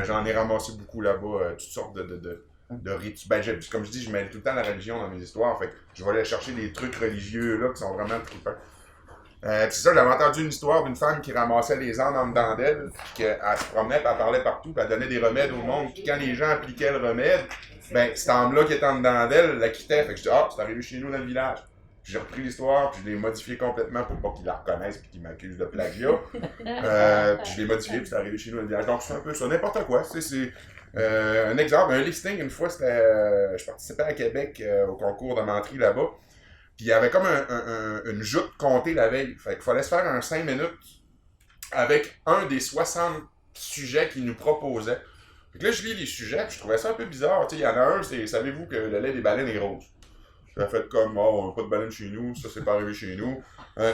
Speaker 3: J'en ai ramassé beaucoup là-bas, toutes sortes de rituels. Ben, comme je dis, je mêle tout le temps la religion dans mes histoires, fait que je vais aller chercher des trucs religieux là qui sont vraiment trippants. C'est ça, j'avais entendu une histoire d'une femme qui ramassait les ânes en dedans d'elle, puis qu'elle se promenait, puis elle parlait partout, puis elle donnait des remèdes au monde, puis quand les gens appliquaient le remède, ben, cette âme-là qui était en dedans d'elle, la quittait. Fait que je dis, ah, c'est arrivé chez nous dans le village. Puis j'ai repris l'histoire, puis je l'ai modifié complètement pour pas qu'ils la reconnaissent puis qu'ils m'accusent de plagiat. Puis je l'ai modifié, puis c'est arrivé chez nous dans le village. Donc c'est un peu ça, n'importe quoi. C'est un exemple, un listing, une fois, c'était. Je participais à Québec au concours de menterie là-bas. Puis il y avait comme une joute comptée la veille. Fait qu'il fallait se faire un 5 minutes avec un des 60 sujets qu'ils nous proposaient. Fait que là, je lis les sujets, puis je trouvais ça un peu bizarre. Tu sais, il y en a un, c'est savez-vous que le lait des baleines est rose? J'ai fait comme, oh, on n'a pas de baleine chez nous, ça c'est pas arrivé chez nous.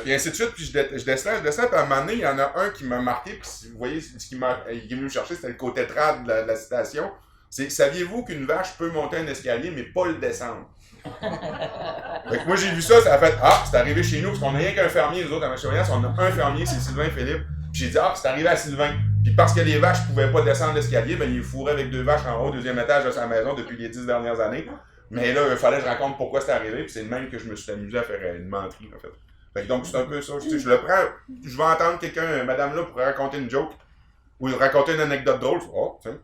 Speaker 3: Puis ainsi de suite, puis je descends, puis à un moment donné, il y en a un qui m'a marqué, puis vous voyez, il est venu me chercher, c'était le côté trad de la citation. C'est, saviez-vous qu'une vache peut monter un escalier, mais pas le descendre? Fait que moi, j'ai vu ça, ça a fait, ah, c'est arrivé chez nous, parce qu'on n'a rien qu'un fermier, nous autres, à ma surveillance, on a un fermier, c'est Sylvain Philippe. Puis j'ai dit, ah, c'est arrivé à Sylvain. Puis parce que les vaches pouvaient pas descendre l'escalier, ben il fourrait avec 2 vaches en haut, 2e étage de sa maison depuis les 10 dernières années. Mais là, il fallait que je raconte pourquoi c'est arrivé, puis c'est le même que je me suis amusé à faire une menterie, en fait. Fait que donc, c'est un peu ça. Je le prends, je vais entendre quelqu'un, madame là, pour raconter une joke, ou raconter une anecdote drôle. Oh, tiens,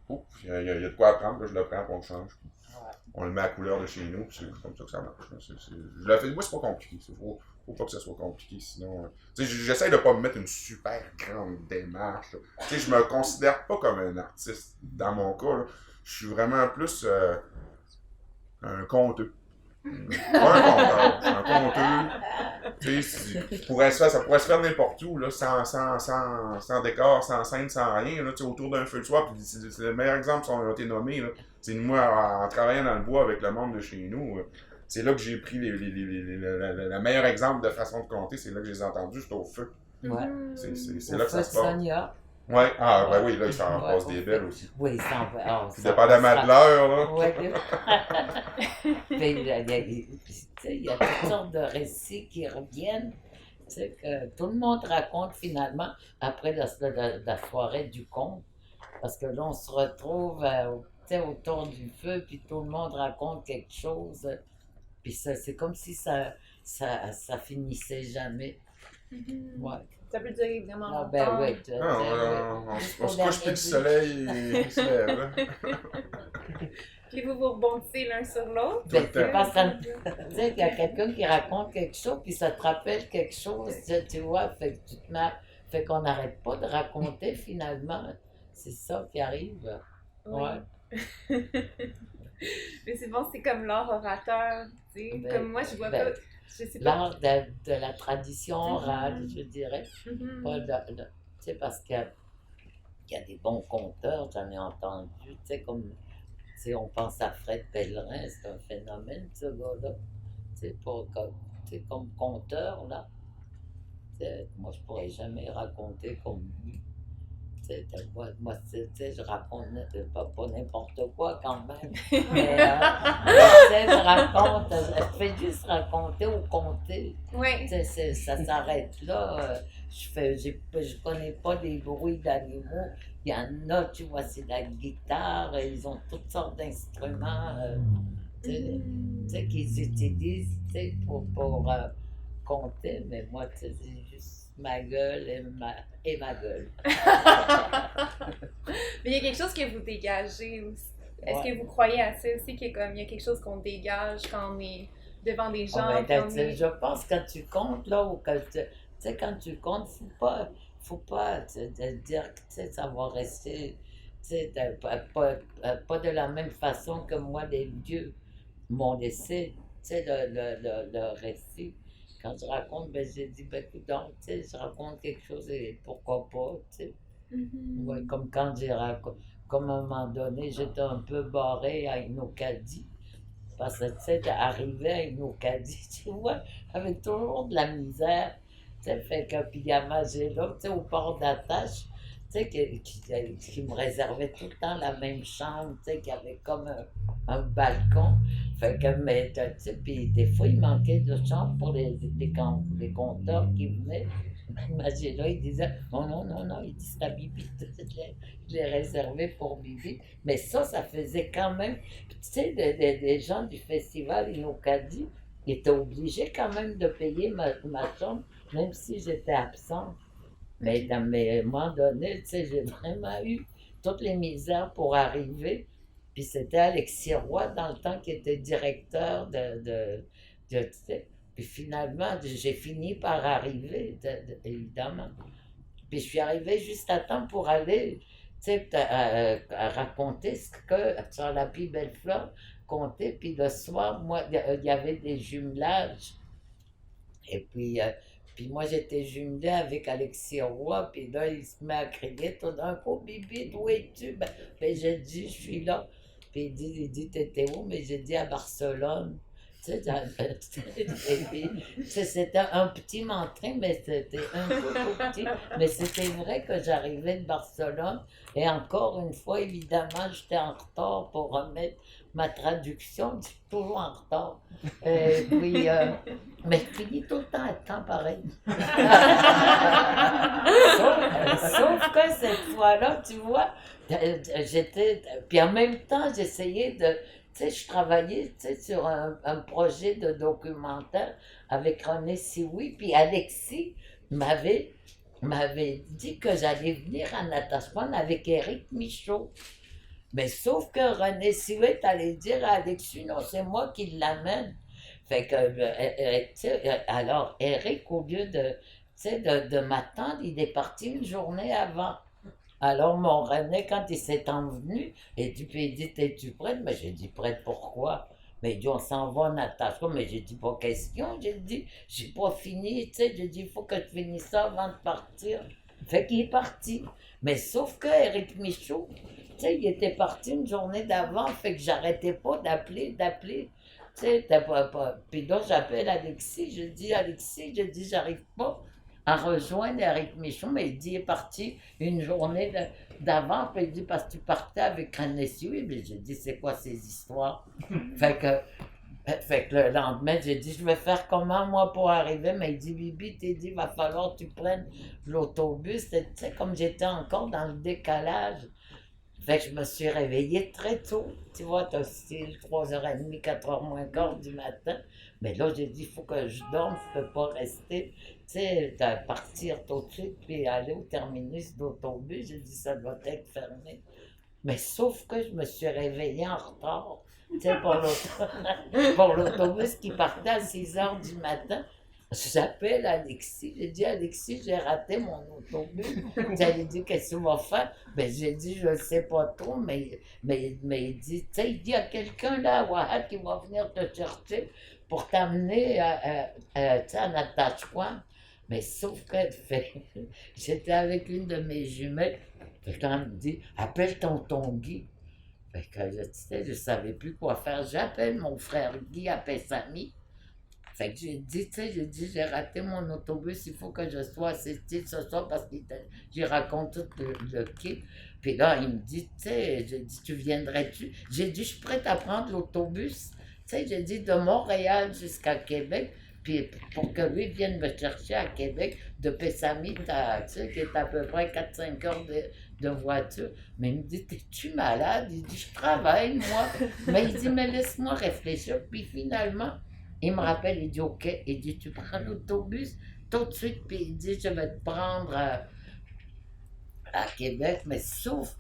Speaker 3: il y a de quoi apprendre, là, je le prends, puis on le change. On le met à couleur de chez nous, puis c'est comme ça que ça marche. Je le fais, moi, c'est pas compliqué. Faut pas que ça soit compliqué, sinon... Tu sais, j'essaie de pas me mettre une super grande démarche. Tu sais, je me considère pas comme un artiste, dans mon cas. Là. Je suis vraiment plus un conteur. Pas un conteur, je suis un conteur. Tu sais, ça pourrait se faire n'importe où, là, sans décor, sans scène, sans rien, là, tu sais, autour d'un feu de soie. Puis c'est le meilleur exemple qui ont été nommés, là. C'est moi, en travaillant dans le bois avec le monde de chez nous... c'est là que j'ai pris le meilleur exemple de façon de compter, c'est là que je les ai entendus, c'est au feu.
Speaker 2: Ouais.
Speaker 3: C'est
Speaker 2: Au
Speaker 3: là que
Speaker 2: feu
Speaker 3: ça
Speaker 2: de
Speaker 3: se passe.
Speaker 2: Sonia.
Speaker 3: Ouais, ah, ben
Speaker 2: Ouais.
Speaker 3: oui, là, il s'en
Speaker 2: Ouais,
Speaker 3: passe
Speaker 2: au
Speaker 3: des
Speaker 2: fait.
Speaker 3: belles aussi.
Speaker 2: Oui, il s'en va. Ah,
Speaker 3: Puis
Speaker 2: ça
Speaker 3: dépendamment de l'heure, là.
Speaker 2: Ouais, puis, il y a toutes sortes de récits qui reviennent, tu sais, que tout le monde raconte finalement après la soirée du conte, parce que là, on se retrouve tu sais, autour du feu, puis tout le monde raconte quelque chose, puis c'est comme si ça finissait jamais. Ouais.
Speaker 1: Ça peut durer vraiment
Speaker 2: Ah,
Speaker 1: longtemps.
Speaker 2: ben oui,
Speaker 3: Ah, on se couche plus le soleil et on se lève. Hein.
Speaker 1: Puis vous vous rebondissez l'un sur l'autre.
Speaker 2: Ben,
Speaker 3: Tout le
Speaker 2: c'est pas ça. Tu sais, il y a quelqu'un qui raconte quelque chose, puis ça te rappelle quelque chose, tu vois, fait que tu te mets, fait qu'on n'arrête pas de raconter finalement. C'est ça qui arrive. Ouais.
Speaker 1: Mais c'est bon, c'est comme l'art orateur, tu sais.
Speaker 2: Ben,
Speaker 1: Comme moi, je vois
Speaker 2: ben,
Speaker 1: pas. Je sais pas.
Speaker 2: L'art de la tradition orale, je dirais.
Speaker 1: Mhm.
Speaker 2: Pas tu sais, parce qu'il y a des bons conteurs, j'en ai entendu, tu sais, comme, tu sais, on pense à Fred Pellerin, c'est un phénomène, ce gars-là. Tu sais, comme conteur, là. Tu sais, moi, je pourrais jamais raconter comme lui. Tu sais, moi, tu sais, je raconte pas n'importe quoi quand même. Mais, tu sais, je fais juste raconter ou compter.
Speaker 1: Ouais.
Speaker 2: Tu sais, ça s'arrête là. Je connais pas des bruits d'animaux. Il y en a, tu vois, c'est de la guitare. Ils ont toutes sortes d'instruments tu sais, qu'ils utilisent tu sais, pour compter. Mais moi, tu sais, c'est juste ma gueule et ma gueule.
Speaker 1: Mais il y a quelque chose que vous dégagez aussi. Est-ce
Speaker 2: Ouais.
Speaker 1: que vous croyez à ça aussi, qu'il y a quelque chose qu'on dégage quand on est devant des gens?
Speaker 2: Ah, ben,
Speaker 1: puis on est-
Speaker 2: je pense que quand tu comptes, là, ou que tu sais, quand tu comptes, faut pas te dire que tu sais, ça va rester, tu sais, pas de la même façon que moi, les vieux m'ont laissé, tu sais, le récit. Quand je raconte, ben, j'ai dit, ben, écoute, donc, tu sais, je raconte quelque chose et pourquoi pas, tu sais.
Speaker 1: Mhm.
Speaker 2: Ouais, comme quand j'ai raconté, comme à un moment donné, j'étais un peu barré à Inokadi. Parce que, tu sais, d'arriver à Inokadi, tu vois, avec toujours de la misère. Tu sais, fait que, puis il y a Magella, tu sais, au port d'attache, tu sais, qui me réservait tout le temps la même chambre, tu sais, qui avait comme un balcon. Fait que, mais, tu sais, puis des fois, il manquait de chambre pour les compteurs qui venaient. Magella, il disait, non, non, non, non, il dit, c'est à Bibi. Je l'ai réservé pour Bibi. Mais ça faisait quand même tu sais, des gens du festival Inokadi étaient obligés quand même de payer ma chambre, même si j'étais absente. Mais à un moment donné, tu sais, j'ai vraiment eu toutes les misères pour arriver. Puis c'était Alexis Roy, dans le temps, qui était directeur tu sais. Puis finalement, j'ai fini par arriver, évidemment. Puis je suis arrivée juste à temps pour aller, tu sais, à raconter ce que sur la plus belle fleur compter. Puis le soir, moi, il y avait des jumelages. Et puis moi, j'étais jumelée avec Alexis Roy. Puis là, il se met à crier tout d'un coup, Bibi, d'où es-tu? Ben, j'ai dit, je suis là. Puis il dit, t'étais où? Mais j'ai dit, à Barcelone. Tu sais, et puis, tu sais, c'était un petit mentrain, mais c'était un peu tout petit. Mais c'était vrai que j'arrivais de Barcelone. Et encore une fois, évidemment, j'étais en retard pour remettre ma traduction. Je suis toujours en retard. Et puis, mais je finis tout le temps à temps pareil. Sauf que cette fois-là, tu vois, j'étais. Puis en même temps, j'essayais de. Tu sais, je travaillais tu sais, sur un projet de documentaire avec René Sioui, puis Alexis m'avait dit que j'allais venir en attachement avec Éric Michaud. Mais sauf que René Sioui est allé dire à Alexis, non, c'est moi qui l'amène. Fait que, tu sais, alors, Éric, au lieu tu sais, de m'attendre, il est parti une journée avant. Alors, mon René, quand il s'est envenu, puis il dit, es-tu prête? Mais j'ai dit, prête pourquoi? Mais il dit, on s'en va en attachement. Mais j'ai dit, pas question. J'ai dit, j'ai pas fini, tu sais. J'ai dit, il faut que tu finisses ça avant de partir. Fait qu'il est parti. Mais sauf que Éric Michaud, tu sais, il était parti une journée d'avant, fait que j'arrêtais pas d'appeler. Tu sais, t'as pas. Puis là, j'appelle Alexis, je dis, j'arrive pas à rejoindre Eric Michaud, mais il dit, il est parti une journée d'avant, puis il dit, parce que tu partais avec un essuie, mais j'ai dit, c'est quoi ces histoires? Fait que le lendemain, j'ai dit, je vais faire comment, moi, pour arriver? Mais il dit, Bibi, t'es dit, il va falloir que tu prennes l'autobus. Tu sais, comme j'étais encore dans le décalage. Fait que je me suis réveillée très tôt. Tu vois, t'as style 3h30, 4h moins quart du matin. Mais là, j'ai dit, il faut que je dorme, je peux pas rester. Tu sais, partir tout de suite, puis aller au terminus d'autobus. J'ai dit, ça doit être fermé. Mais sauf que je me suis réveillée en retard. Tu sais, pour l'autobus qui partait à 6h du matin. J'appelle Alexis. J'ai dit, Alexis, j'ai raté mon autobus. J'avais dit, qu'est-ce que tu vas faire? Ben, j'ai dit, je ne sais pas trop, mais il dit, tu sais, il y a quelqu'un là à Ouahat qui va venir te chercher pour t'amener tu sais, à Natashquan. Mais sauf que j'étais avec une de mes jumelles. Fait que elle me dit, appelle tonton Guy. Fait que tu sais, je ne savais plus quoi faire. J'appelle mon frère Guy à Pessami. Fait que j'ai dit, tu sais, j'ai raté mon autobus, il faut que je sois à Sept-Îles ce soir parce que j'y raconte tout le kit. Puis là, il me dit, tu sais, j'ai dit, tu viendrais-tu? J'ai dit, je suis prête à prendre l'autobus. Tu sais, j'ai dit, de Montréal jusqu'à Québec, puis pour que lui vienne me chercher à Québec, de Pessami, tu sais, qui est à peu près 4-5 heures de voiture. Mais il me dit, t'es-tu malade? Il dit, je travaille, moi. Mais il dit, mais laisse-moi réfléchir. Puis finalement, il me rappelle, il dit, OK. Il dit, tu prends l'autobus tout de suite, puis il dit, je vais te prendre à Québec. Mais sauf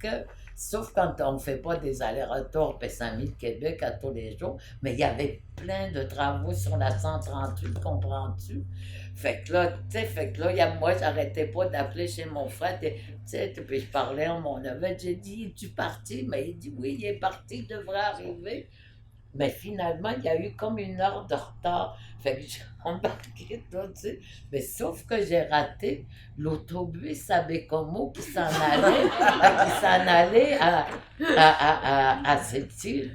Speaker 2: quand on ne fait pas des allers-retours Pessami de Québec à tous les jours, mais il y avait plein de travaux sur la 138, comprends-tu? Fait que là, moi, j'arrêtais pas d'appeler chez mon frère, tu sais, puis je parlais à mon neveu, j'ai dit, es-tu parti? Mais il dit, oui, il est parti, il devrait arriver. Mais finalement, il y a eu comme 1 heure de retard. Fait que j'ai embarqué tout de suite. Mais sauf que j'ai raté l'autobus à Bécomo qui s'en allait à Sept-Îles.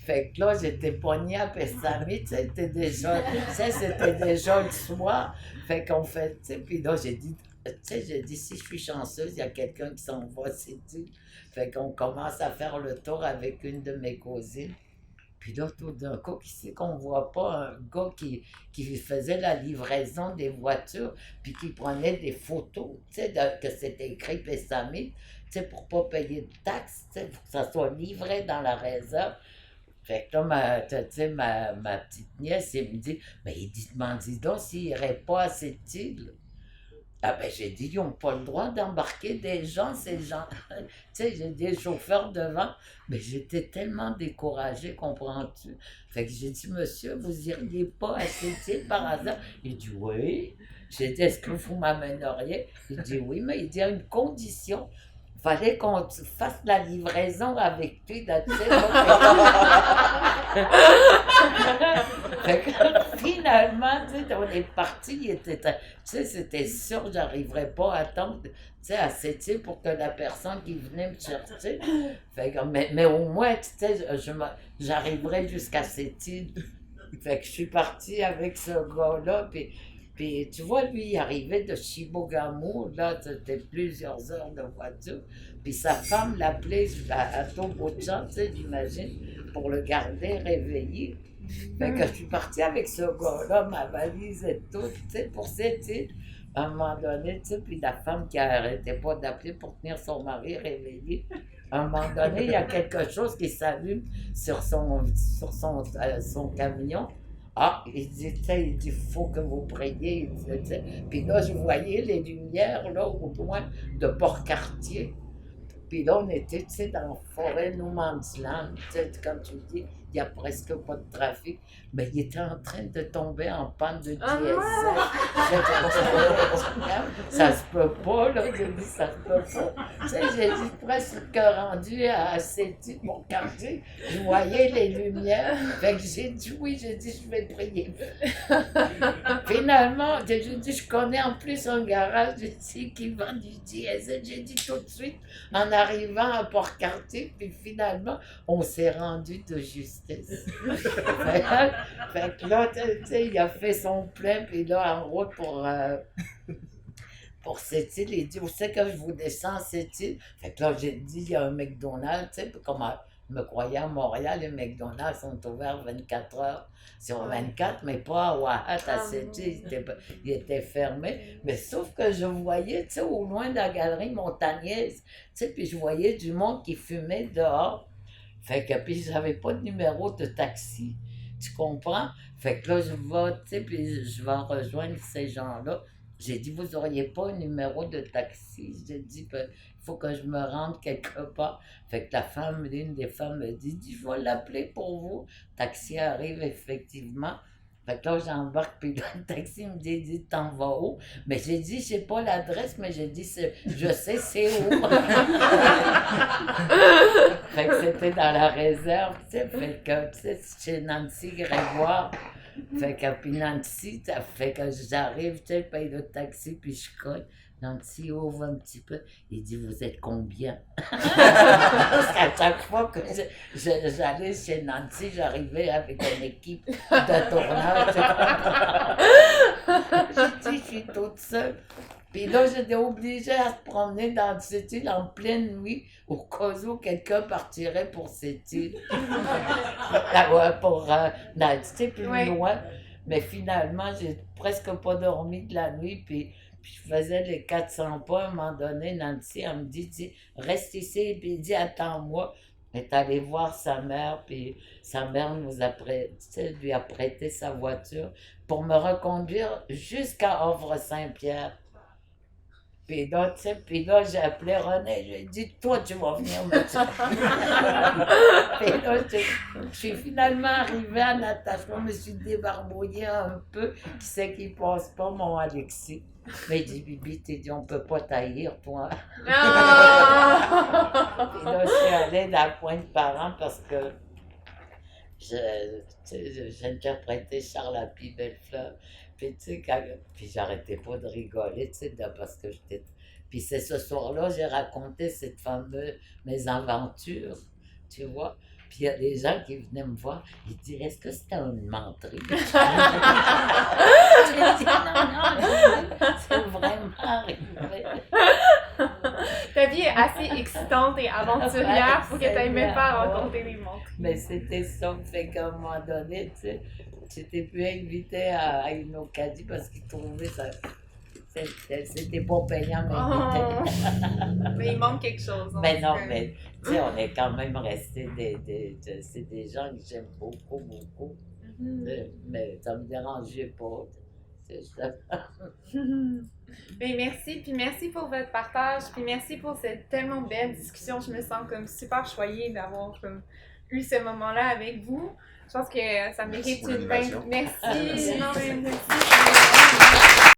Speaker 2: Fait que là, j'étais pognée à Pessami, tu sais, c'était déjà le soir. Fait qu'on fait, tu sais, puis là, j'ai dit, si je suis chanceuse, il y a quelqu'un qui s'en va à Sept-Îles. Fait qu'on commence à faire le tour avec une de mes cousines. Puis là, tout d'un coup, qui c'est qu'on voit pas un gars qui faisait la livraison des voitures, puis qui prenait des photos, tu sais, que c'était écrit Pessami, tu sais, pour pas payer de taxes, tu sais, pour que ça soit livré dans la réserve. Fait que là, ma petite nièce, elle me dit, mais il dit, demande-y donc s'il irait pas à cette île. Ah ben j'ai dit, ils n'ont pas le droit d'embarquer des gens, ces gens. Tu sais, j'ai des chauffeurs devant, mais j'étais tellement découragée, comprends-tu? Fait que j'ai dit, monsieur, vous iriez pas à cette île par hasard? Il dit, oui. J'ai dit, est-ce que vous m'amèneriez? Il dit, oui, mais il dit, à une condition. Il fallait qu'on fasse la livraison avec lui, tu sais. Fait que finalement, tu sais, on est parti, tu sais, c'était sûr que j'arriverais pas à attendre, tu sais, à Sept-Îles pour que la personne qui venait me chercher. Fait que, mais au moins, tu sais, j'arriverais jusqu'à Sept-Îles. Fait que je suis partie avec ce gars-là, puis tu vois, lui, il arrivait de Chibougamau, là, c'était plusieurs heures de voiture, puis sa femme l'appelait à Tobochan, tu sais, j'imagine, pour le garder réveillé. Fait que je suis partie avec ce gars-là, ma valise et tout, tu sais, pour cette île. À un moment donné, tu sais, puis la femme qui n'arrêtait pas d'appeler pour tenir son mari réveillé. À un moment donné, il y a quelque chose qui s'allume sur son camion. Ah, il dit, tu sais, il dit, faut que vous priez. Tu sais. Puis là, je voyais les lumières, là, au loin de Port-Cartier. Puis là, on était, tu sais, dans la forêt No Man's Land, tu sais, comme tu dis, il n'y a presque pas de trafic. Mais il était en train de tomber en panne de
Speaker 1: Ah
Speaker 2: diesel.
Speaker 1: non!
Speaker 2: Ça se peut pas, là. J'ai dit, ça se peut pas. Tu sais, j'ai dit, presque rendu à Séti, mon quartier, je voyais les lumières. Fait que j'ai dit, oui, j'ai dit, je vais prier. Finalement, j'ai dit, je connais en plus un garage ici qui vend du diesel. J'ai dit tout de suite, en arrivant à Port-Cartier, puis finalement, on s'est rendu de justesse. Fait que là, tu sais, il a fait son plein, puis là, en route pour cette île, il dit, où c'est que je vous descends cette île? Fait que là, j'ai dit, il y a un McDonald's, tu sais, comme je me croyais à Montréal, les McDonald's sont ouverts 24 heures sur 24, mais pas à Ouahat, à cette île, il était fermé. Mais sauf que je voyais, tu sais, au loin de la galerie montagnaise, tu sais, puis je voyais du monde qui fumait dehors. Fait que, puis j'avais pas de numéro de taxi. Tu comprends? Fait que là, je vais, tu sais, puis je vais rejoindre ces gens-là. J'ai dit, vous auriez pas un numéro de taxi? J'ai dit, il faut que je me rende quelque part. Fait que l'une des femmes me dit, je vais l'appeler pour vous. Le taxi arrive effectivement. Fait que là, j'embarque, puis là, le taxi me dit, t'en vas où? Mais j'ai dit, je sais pas l'adresse, mais j'ai dit, je sais c'est où. Fait que c'était dans la réserve, tu sais, fait que, tu sais, chez Nancy Grégoire. Fait que, puis Nancy, ça fait que j'arrive, tu sais, je paye le taxi, puis je cogne. Nancy ouvre un petit peu. Il dit, vous êtes combien? Parce qu'à chaque fois que j'allais chez Nancy, j'arrivais avec une équipe de tournage. J'ai dit, je suis toute seule. Puis là, j'étais obligée à se promener dans cette île en pleine nuit, au cas où quelqu'un partirait pour cette île. Pour Nancy, plus loin. Mais finalement, j'ai presque pas dormi de la nuit, puis je faisais les 400 pas. À un moment donné, Nancy, elle me dit, reste ici, puis il dit, attends-moi. Elle est allée voir sa mère, puis sa mère lui a prêté sa voiture pour me reconduire jusqu'à Havre-Saint-Pierre. Puis là, j'ai appelé René, j'ai dit, toi, tu vas venir me chercher. Puis là, je suis finalement arrivée à Natacha, je me suis débarbouillée un peu. Qui c'est qui passe pas, mon Alexis? Mais il dit, Bibi, t'es dit, on peut pas taillir, toi. Puis là, je suis allée dans le point de parents parce que j'interprétais Charles Happy Bellefleur. Puis, tu sais, puis j'arrêtais pas de rigoler, tu sais, parce que j'étais... Puis c'est ce soir-là, j'ai raconté mes aventures, tu vois. Puis il y a des gens qui venaient me voir, ils disaient, est-ce que c'était une menterie? J'ai dit, non, c'est vraiment arrivé.
Speaker 1: Ta vie est assez excitante et aventurière pour que tu n'aies même pas à raconter les menteries.
Speaker 2: Mais c'était ça, fait qu'à un moment donné, tu sais, j'étais plus invitée à une Ocadie parce qu'ils trouvaient ça. C'était pas payant, mais
Speaker 1: mais il manque quelque chose.
Speaker 2: Mais non, mais tu sais, on est quand même restés c'est des gens que j'aime beaucoup, beaucoup. Mais ça me dérangeait pas. C'est ça.
Speaker 1: Mais merci, puis merci pour votre partage, puis merci pour cette tellement belle discussion. Je me sens comme super choyée d'avoir eu ce moment-là avec vous. Je pense que ça mérite une belle... Merci. Non, mais merci.